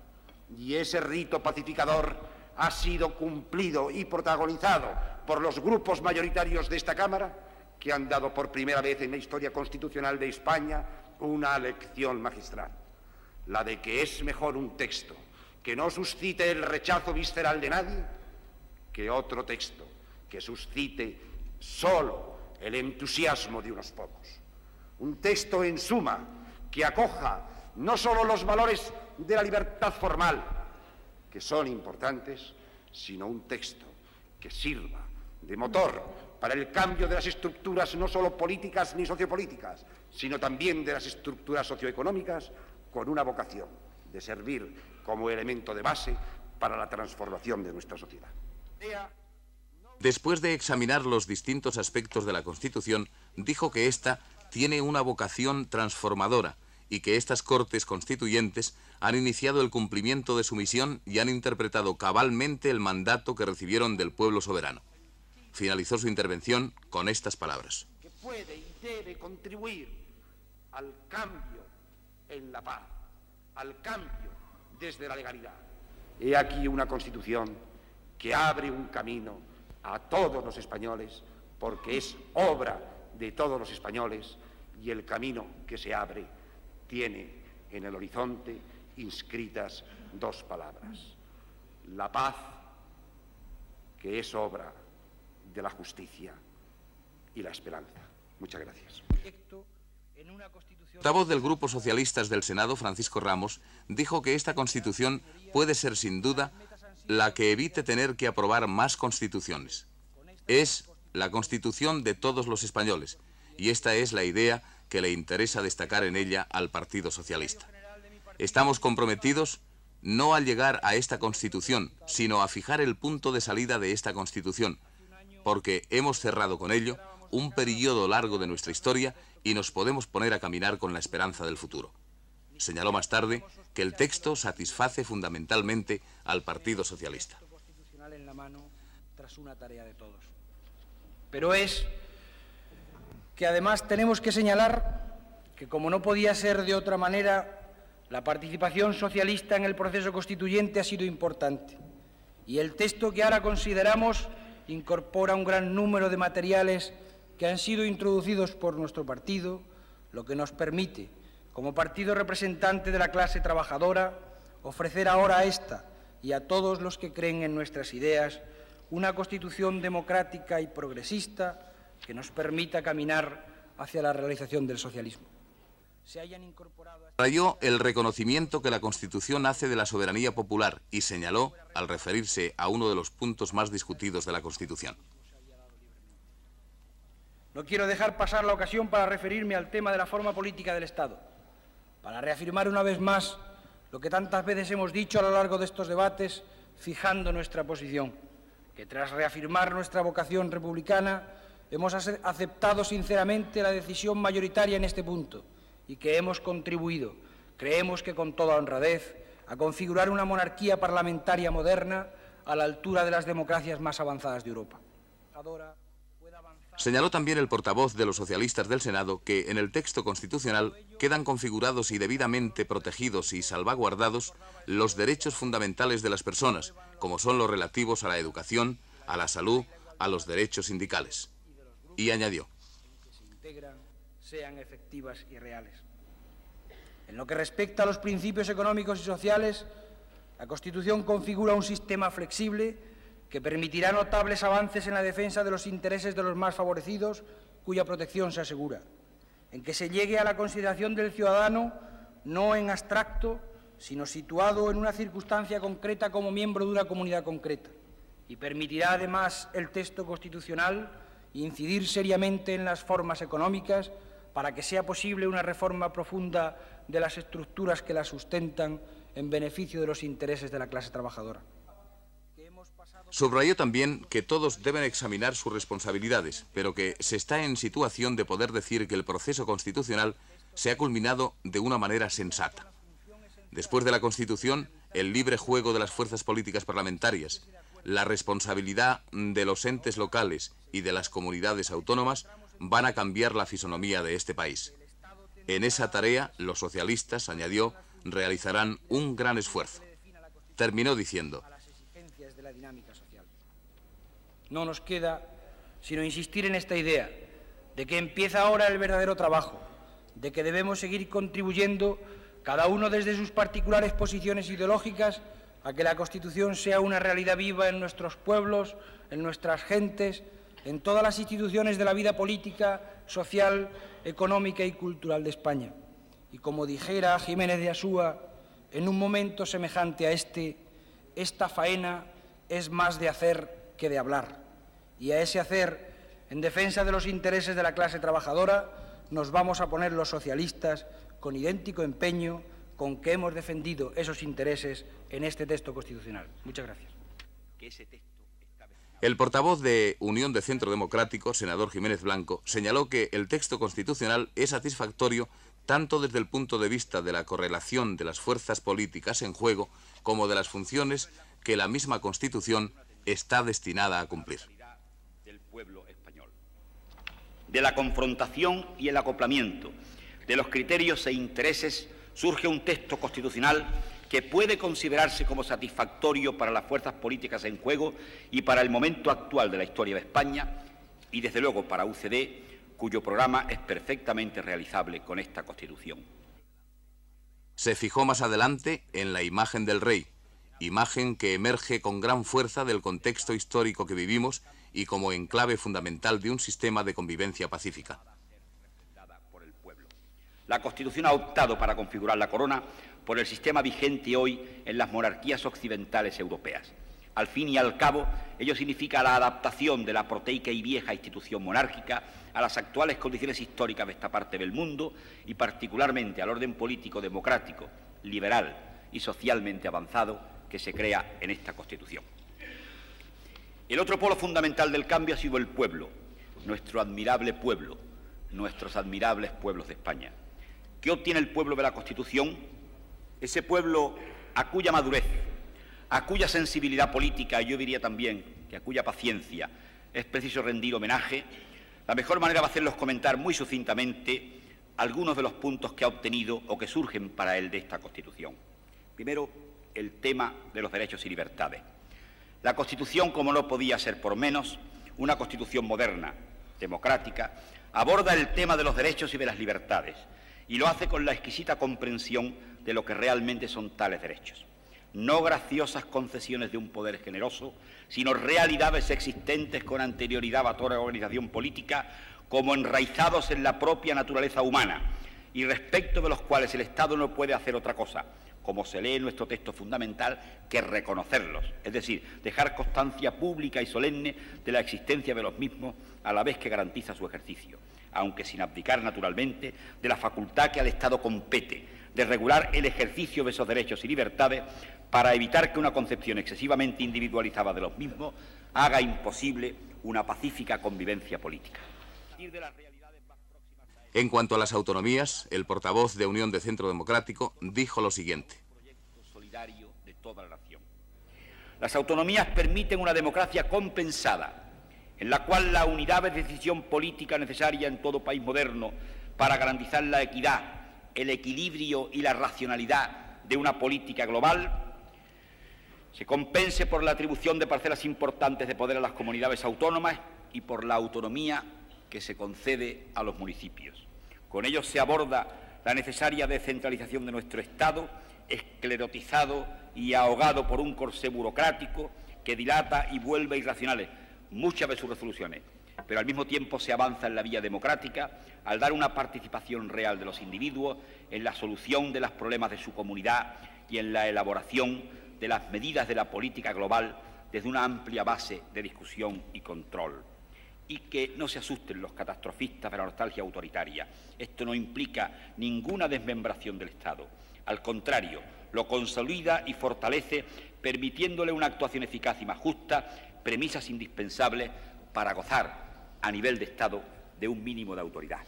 y ese rito pacificador ha sido cumplido y protagonizado por los grupos mayoritarios de esta Cámara que han dado por primera vez en la historia constitucional de España una lección magistral, la de que es mejor un texto que no suscite el rechazo visceral de nadie que otro texto que suscite solo el entusiasmo de unos pocos. Un texto, en suma, que acoja no solo los valores de la libertad formal, que son importantes, sino un texto que sirva de motor para el cambio de las estructuras no solo políticas ni sociopolíticas, sino también de las estructuras socioeconómicas, con una vocación de servir como elemento de base para la transformación de nuestra sociedad. Después de examinar los distintos aspectos de la Constitución, dijo que ésta tiene una vocación transformadora y que estas Cortes Constituyentes han iniciado el cumplimiento de su misión y han interpretado cabalmente el mandato que recibieron del pueblo soberano. Finalizó su intervención con estas palabras: Que puede y debe contribuir al cambio en la paz, al cambio desde la legalidad. He aquí una Constitución que abre un camino a todos los españoles, porque es obra de todos los españoles, y el camino que se abre tiene en el horizonte inscritas dos palabras: la paz, que es obra de la justicia, y la esperanza. Muchas gracias. El portavoz del Grupo Socialistas del Senado, Francisco Ramos, dijo que esta Constitución puede ser sin duda la que evite tener que aprobar más constituciones. Es la Constitución de todos los españoles, y esta es la idea que le interesa destacar en ella al Partido Socialista. Estamos comprometidos no al llegar a esta Constitución, sino a fijar el punto de salida de esta Constitución, porque hemos cerrado con ello un periodo largo de nuestra historia y nos podemos poner a caminar con la esperanza del futuro. Señaló más tarde que el texto satisface fundamentalmente al Partido Socialista. Pero es que además tenemos que señalar que, como no podía ser de otra manera, la participación socialista en el proceso constituyente ha sido importante, y el texto que ahora consideramos incorpora un gran número de materiales que han sido introducidos por nuestro partido, lo que nos permite, como partido representante de la clase trabajadora, ofrecer ahora a esta y a todos los que creen en nuestras ideas una Constitución democrática y progresista que nos permita caminar hacia la realización del socialismo. Rayó el reconocimiento que la Constitución hace de la soberanía popular y señaló, al referirse a uno de los puntos más discutidos de la Constitución. No quiero dejar pasar la ocasión para referirme al tema de la forma política del Estado, para reafirmar una vez más lo que tantas veces hemos dicho a lo largo de estos debates, fijando nuestra posición, que tras reafirmar nuestra vocación republicana, hemos aceptado sinceramente la decisión mayoritaria en este punto y que hemos contribuido, creemos que con toda honradez, a configurar una monarquía parlamentaria moderna a la altura de las democracias más avanzadas de Europa. Señaló también el portavoz de los socialistas del Senado que en el texto constitucional quedan configurados y debidamente protegidos y salvaguardados los derechos fundamentales de las personas, como son los relativos a la educación, a la salud, a los derechos sindicales. Y añadió: sean efectivas y reales. En lo que respecta a los principios económicos y sociales, la Constitución configura un sistema flexible que permitirá notables avances en la defensa de los intereses de los más favorecidos, cuya protección se asegura, en que se llegue a la consideración del ciudadano no en abstracto, sino situado en una circunstancia concreta como miembro de una comunidad concreta, y permitirá además el texto constitucional incidir seriamente en las formas económicas para que sea posible una reforma profunda de las estructuras que la sustentan en beneficio de los intereses de la clase trabajadora. Subrayó también que todos deben examinar sus responsabilidades, pero que se está en situación de poder decir que el proceso constitucional se ha culminado de una manera sensata. Después de la Constitución, el libre juego de las fuerzas políticas parlamentarias, la responsabilidad de los entes locales y de las comunidades autónomas van a cambiar la fisonomía de este país. En esa tarea, los socialistas, añadió, realizarán un gran esfuerzo. Terminó diciendo: no nos queda sino insistir en esta idea de que empieza ahora el verdadero trabajo, de que debemos seguir contribuyendo, cada uno desde sus particulares posiciones ideológicas, a que la Constitución sea una realidad viva en nuestros pueblos, en nuestras gentes, en todas las instituciones de la vida política, social, económica y cultural de España. Y como dijera Jiménez de Asúa, en un momento semejante a esta faena es más de hacer que de hablar. Y a ese hacer, en defensa de los intereses de la clase trabajadora, nos vamos a poner los socialistas con idéntico empeño con que hemos defendido esos intereses en este texto constitucional. Muchas gracias. El portavoz de Unión de Centro Democrático, senador Jiménez Blanco, señaló que el texto constitucional es satisfactorio tanto desde el punto de vista de la correlación de las fuerzas políticas en juego como de las funciones que la misma Constitución está destinada a cumplir. Del pueblo español. De la confrontación y el acoplamiento de los criterios e intereses surge un texto constitucional que puede considerarse como satisfactorio para las fuerzas políticas en juego y para el momento actual de la historia de España y, desde luego, para UCD, cuyo programa es perfectamente realizable con esta Constitución. Se fijó más adelante en la imagen del rey, imagen que emerge con gran fuerza del contexto histórico que vivimos y como enclave fundamental de un sistema de convivencia pacífica. La Constitución ha optado para configurar la corona por el sistema vigente hoy en las monarquías occidentales europeas. Al fin y al cabo, ello significa la adaptación de la proteica y vieja institución monárquica a las actuales condiciones históricas de esta parte del mundo y particularmente al orden político democrático, liberal y socialmente avanzado que se crea en esta Constitución. El otro polo fundamental del cambio ha sido el pueblo, nuestro admirable pueblo, nuestros admirables pueblos de España. ¿Qué obtiene el pueblo de la Constitución? Ese pueblo a cuya madurez, a cuya sensibilidad política, yo diría también que a cuya paciencia es preciso rendir homenaje. La mejor manera de hacerlos comentar muy sucintamente algunos de los puntos que ha obtenido o que surgen para él de esta Constitución. Primero, el tema de los derechos y libertades. La Constitución, como no podía ser por menos, una Constitución moderna, democrática, aborda el tema de los derechos y de las libertades y lo hace con la exquisita comprensión de lo que realmente son tales derechos. No graciosas concesiones de un poder generoso, sino realidades existentes con anterioridad a toda organización política, como enraizados en la propia naturaleza humana, y respecto de los cuales el Estado no puede hacer otra cosa, como se lee en nuestro texto fundamental, que reconocerlos, es decir, dejar constancia pública y solemne de la existencia de los mismos, a la vez que garantiza su ejercicio, aunque sin abdicar naturalmente de la facultad que al Estado compete de regular el ejercicio de esos derechos y libertades para evitar que una concepción excesivamente individualizada de los mismos haga imposible una pacífica convivencia política. En cuanto a las autonomías, el portavoz de Unión de Centro Democrático dijo lo siguiente. Solidario de toda la nación. Las autonomías permiten una democracia compensada, en la cual la unidad de decisión política necesaria en todo país moderno para garantizar la equidad, el equilibrio y la racionalidad de una política global se compense por la atribución de parcelas importantes de poder a las comunidades autónomas y por la autonomía que se concede a los municipios. Con ello se aborda la necesaria descentralización de nuestro Estado, esclerotizado y ahogado por un corsé burocrático que dilata y vuelve irracionales muchas de sus resoluciones, pero al mismo tiempo se avanza en la vía democrática al dar una participación real de los individuos en la solución de los problemas de su comunidad y en la elaboración de las medidas de la política global desde una amplia base de discusión y control. Y que no se asusten los catastrofistas de la nostalgia autoritaria. Esto no implica ninguna desmembración del Estado. Al contrario, lo consolida y fortalece, permitiéndole una actuación eficaz y más justa, premisas indispensables para gozar a nivel de Estado de un mínimo de autoridad.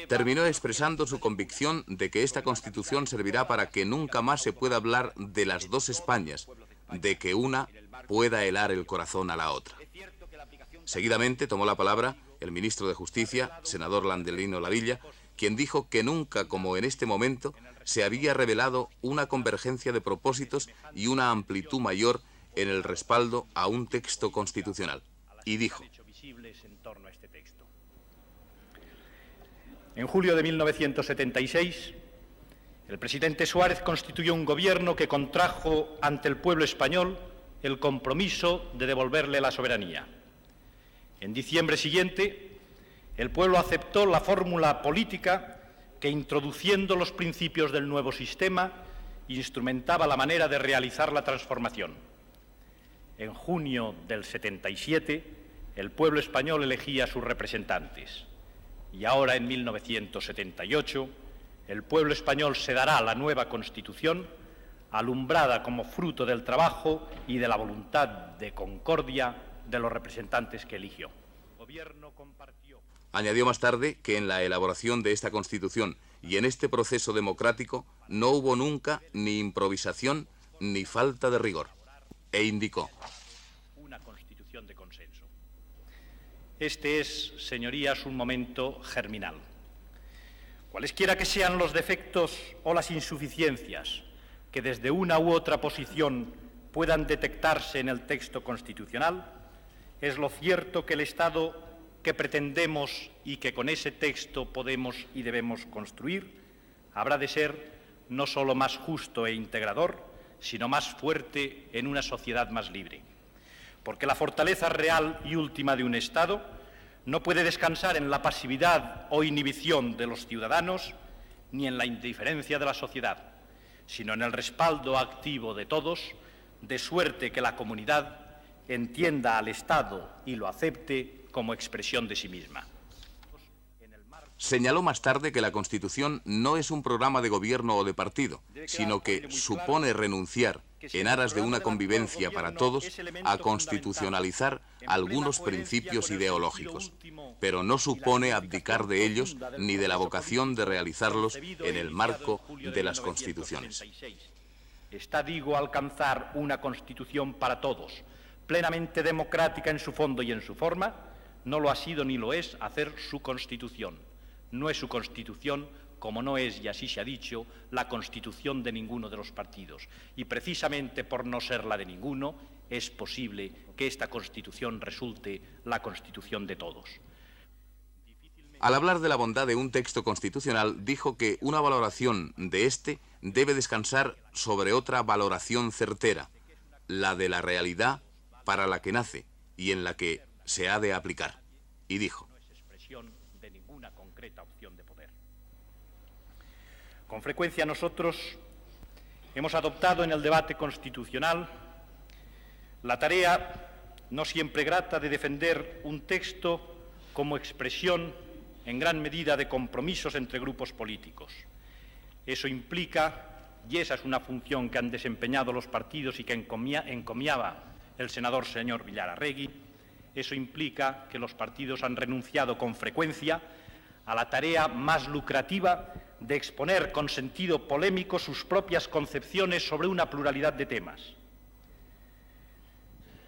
Terminó expresando su convicción de que esta Constitución servirá para que nunca más se pueda hablar de las dos Españas, de que una pueda helar el corazón a la otra. Seguidamente tomó la palabra el ministro de Justicia, senador Landelino Lavilla, quien dijo que nunca, como en este momento, se había revelado una convergencia de propósitos y una amplitud mayor en el respaldo a un texto constitucional. Y dijo: en julio de 1976, el presidente Suárez constituyó un gobierno que contrajo ante el pueblo español el compromiso de devolverle la soberanía. En diciembre siguiente, el pueblo aceptó la fórmula política que, introduciendo los principios del nuevo sistema, instrumentaba la manera de realizar la transformación. En junio del 77, el pueblo español elegía a sus representantes. Y ahora, en 1978, el pueblo español se dará la nueva Constitución, alumbrada como fruto del trabajo y de la voluntad de concordia de los representantes que eligió. Añadió más tarde que en la elaboración de esta Constitución y en este proceso democrático no hubo nunca ni improvisación ni falta de rigor. E indicó: una Constitución de consenso. Este es, señorías, un momento germinal. Cualesquiera que sean los defectos o las insuficiencias que desde una u otra posición puedan detectarse en el texto constitucional, es lo cierto que el Estado que pretendemos y que con ese texto podemos y debemos construir habrá de ser no solo más justo e integrador, sino más fuerte en una sociedad más libre. Porque la fortaleza real y última de un Estado no puede descansar en la pasividad o inhibición de los ciudadanos ni en la indiferencia de la sociedad, sino en el respaldo activo de todos, de suerte que la comunidad entienda al Estado y lo acepte como expresión de sí misma. Señaló más tarde que la Constitución no es un programa de gobierno o de partido, sino que supone renunciar, en aras de una convivencia para todos, a constitucionalizar algunos principios ideológicos, pero no supone abdicar de ellos ni de la vocación de realizarlos en el marco de las constituciones. Está, digo, alcanzar una Constitución para todos, plenamente democrática en su fondo y en su forma. No lo ha sido ni lo es hacer su Constitución. No es su Constitución, como no es, y así se ha dicho, la Constitución de ninguno de los partidos. Y precisamente por no ser la de ninguno, es posible que esta Constitución resulte la Constitución de todos. Al hablar de la bondad de un texto constitucional, dijo que una valoración de este debe descansar sobre otra valoración certera, la de la realidad para la que nace y en la que se ha de aplicar. Y dijo: Opción de poder. Con frecuencia nosotros hemos adoptado en el debate constitucional la tarea, no siempre grata, de defender un texto como expresión en gran medida de compromisos entre grupos políticos. Eso implica, y esa es una función que han desempeñado los partidos y que encomiaba el senador señor Villararregui, eso implica que los partidos han renunciado con frecuencia a la tarea más lucrativa de exponer con sentido polémico sus propias concepciones sobre una pluralidad de temas.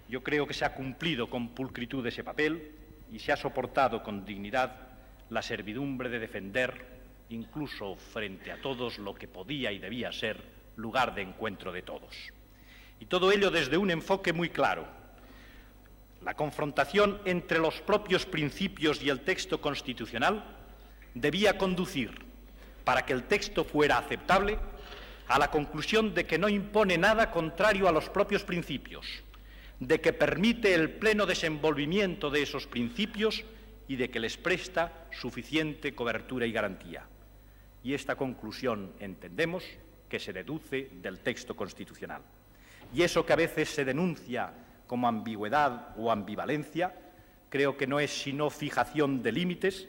Yo creo que se ha cumplido con pulcritud ese papel y se ha soportado con dignidad la servidumbre de defender, incluso frente a todos, lo que podía y debía ser lugar de encuentro de todos. Y todo ello desde un enfoque muy claro: la confrontación entre los propios principios y el texto constitucional debía conducir, para que el texto fuera aceptable, a la conclusión de que no impone nada contrario a los propios principios, de que permite el pleno desenvolvimiento de esos principios y de que les presta suficiente cobertura y garantía. Y esta conclusión entendemos que se deduce del texto constitucional. Y eso que a veces se denuncia como ambigüedad o ambivalencia, creo que no es sino fijación de límites,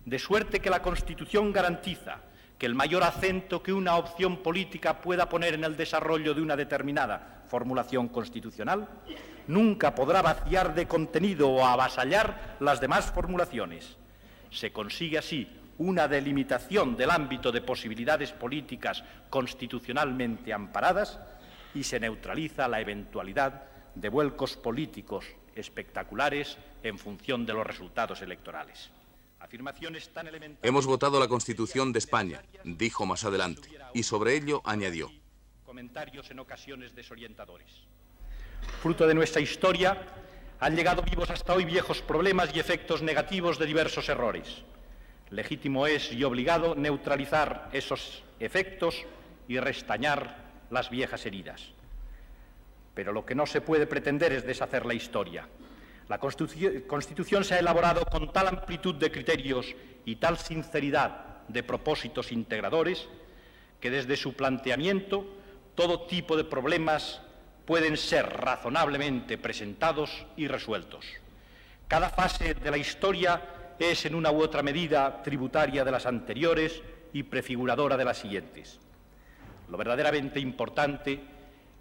de suerte que la Constitución garantiza que el mayor acento que una opción política pueda poner en el desarrollo de una determinada formulación constitucional nunca podrá vaciar de contenido o avasallar las demás formulaciones. Se consigue así una delimitación del ámbito de posibilidades políticas constitucionalmente amparadas y se neutraliza la eventualidad de vuelcos políticos espectaculares en función de los resultados electorales. Afirmaciones tan elementales. Hemos votado la Constitución de España, dijo más adelante, y sobre ello añadió: comentarios en ocasiones desorientadores. Fruto de nuestra historia, han llegado vivos hasta hoy viejos problemas y efectos negativos de diversos errores. Legítimo es y obligado neutralizar esos efectos y restañar las viejas heridas. Pero lo que no se puede pretender es deshacer la historia. La Constitución se ha elaborado con tal amplitud de criterios y tal sinceridad de propósitos integradores que desde su planteamiento todo tipo de problemas pueden ser razonablemente presentados y resueltos. Cada fase de la historia es en una u otra medida tributaria de las anteriores y prefiguradora de las siguientes. Lo verdaderamente importante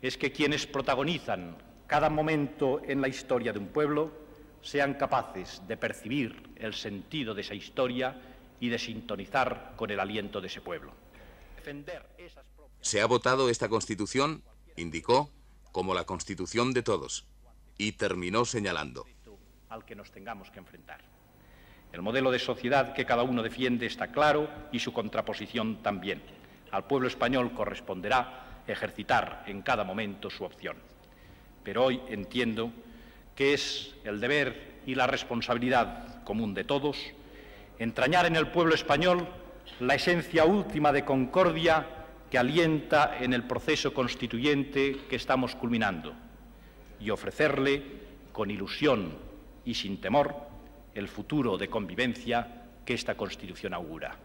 es que quienes protagonizan cada momento en la historia de un pueblo sean capaces de percibir el sentido de esa historia y de sintonizar con el aliento de ese pueblo. Se ha votado esta Constitución, indicó, como la Constitución de todos, y terminó señalando: al que nos tengamos que enfrentar. El modelo de sociedad que cada uno defiende está claro y su contraposición también. Al pueblo español corresponderá ejercitar en cada momento su opción. Pero hoy entiendo que es el deber y la responsabilidad común de todos entrañar en el pueblo español la esencia última de concordia que alienta en el proceso constituyente que estamos culminando y ofrecerle, con ilusión y sin temor, el futuro de convivencia que esta Constitución augura.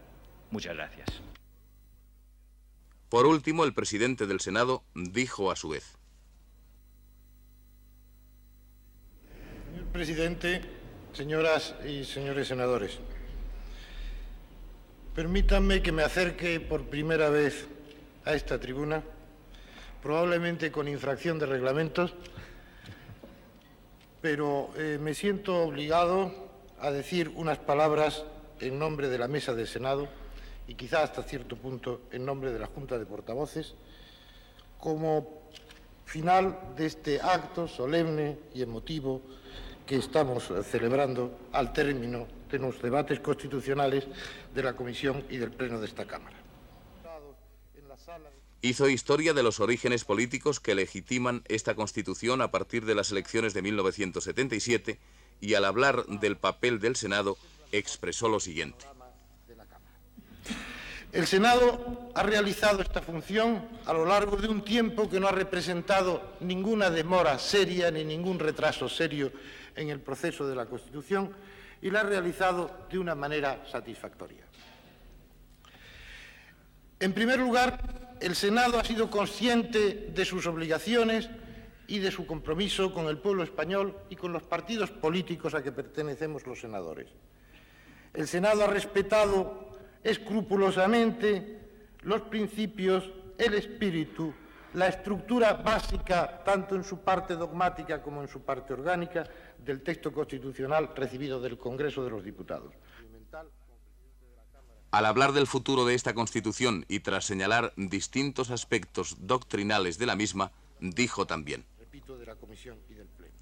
Muchas gracias. Por último, el presidente del Senado dijo a su vez: Señor presidente, señoras y señores senadores, permítanme que me acerque por primera vez a esta tribuna, probablemente con infracción de reglamentos, pero me siento obligado a decir unas palabras en nombre de la mesa del Senado y quizá hasta cierto punto en nombre de la Junta de Portavoces, como final de este acto solemne y emotivo que estamos celebrando al término de los debates constitucionales de la Comisión y del Pleno de esta Cámara. Hizo historia de los orígenes políticos que legitiman esta Constitución a partir de las elecciones de 1977 y al hablar del papel del Senado expresó lo siguiente: el Senado ha realizado esta función a lo largo de un tiempo que no ha representado ninguna demora seria ni ningún retraso serio en el proceso de la Constitución y la ha realizado de una manera satisfactoria. En primer lugar, el Senado ha sido consciente de sus obligaciones y de su compromiso con el pueblo español y con los partidos políticos a que pertenecemos los senadores. El Senado ha respetado escrupulosamente los principios, el espíritu, la estructura básica, tanto en su parte dogmática como en su parte orgánica, del texto constitucional recibido del Congreso de los Diputados. Al hablar del futuro de esta Constitución y tras señalar distintos aspectos doctrinales de la misma, dijo también: repito, de la Comisión y del Pleno.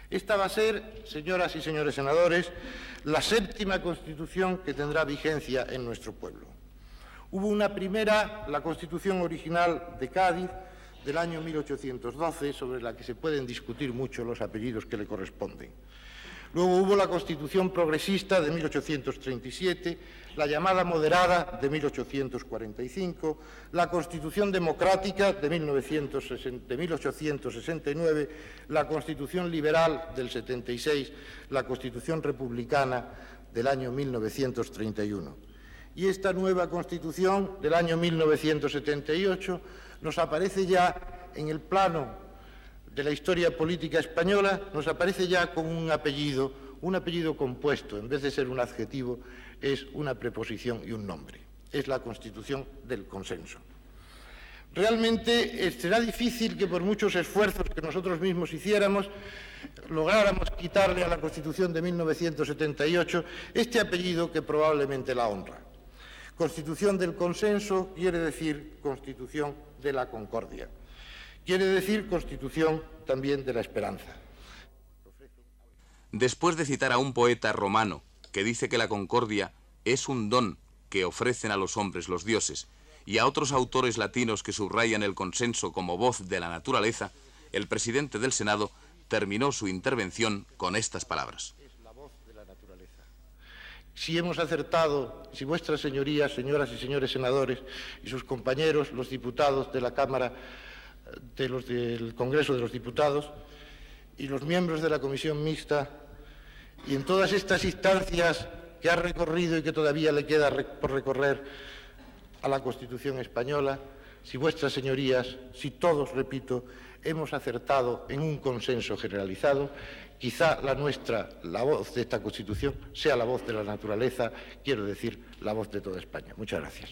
Esta va a ser, señoras y señores senadores, la séptima Constitución que tendrá vigencia en nuestro pueblo. Hubo una primera, la Constitución original de Cádiz, del año 1812, sobre la que se pueden discutir mucho los apellidos que le corresponden. Luego hubo la Constitución progresista de 1837, la llamada moderada de 1845, la Constitución democrática de 1869, la Constitución liberal del 76, la Constitución republicana del año 1931. Y esta nueva Constitución del año 1978 nos aparece ya en el plano de la historia política española, nos aparece ya con un apellido compuesto, en vez de ser un adjetivo, es una preposición y un nombre. Es la Constitución del consenso. Realmente será difícil que por muchos esfuerzos que nosotros mismos hiciéramos, lográramos quitarle a la Constitución de 1978 este apellido que probablemente la honra. Constitución del consenso quiere decir Constitución de la concordia. Quiere decir Constitución también de la esperanza. Después de citar a un poeta romano que dice que la concordia es un don que ofrecen a los hombres los dioses, y a otros autores latinos que subrayan el consenso como voz de la naturaleza, el presidente del Senado terminó su intervención con estas palabras: si hemos acertado, si vuestras señorías, señoras y señores senadores, y sus compañeros, los diputados de la Cámara, del Congreso de los Diputados, y los miembros de la Comisión Mixta, y en todas estas instancias que ha recorrido y que todavía le queda por recorrer a la Constitución española, si vuestras señorías, si todos, repito, hemos acertado en un consenso generalizado, quizá la nuestra, la voz de esta Constitución, sea la voz de la naturaleza, quiero decir, la voz de toda España. Muchas gracias.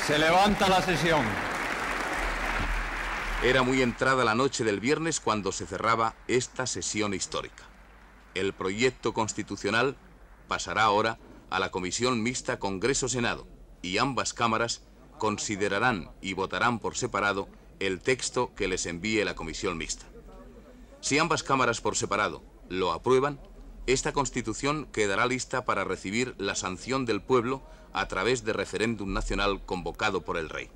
Se levanta la sesión. Era muy entrada la noche del viernes cuando se cerraba esta sesión histórica. El proyecto constitucional pasará ahora a la Comisión Mixta Congreso-Senado y ambas cámaras considerarán y votarán por separado el texto que les envíe la Comisión Mixta. Si ambas cámaras por separado lo aprueban, esta Constitución quedará lista para recibir la sanción del pueblo a través de referéndum nacional convocado por el rey.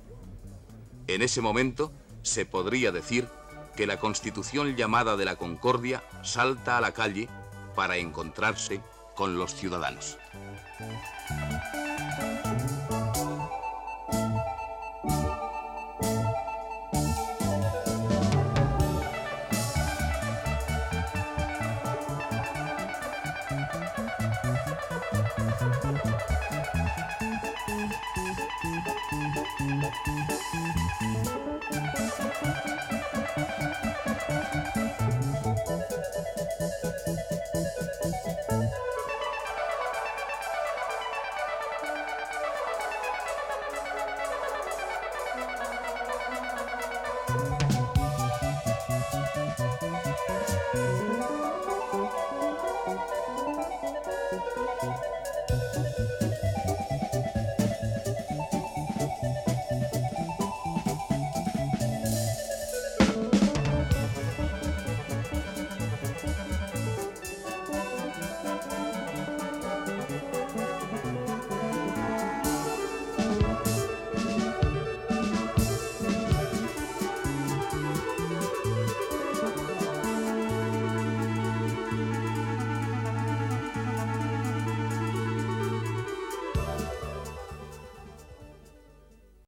En ese momento se podría decir que la Constitución llamada de la Concordia salta a la calle para encontrarse con los ciudadanos.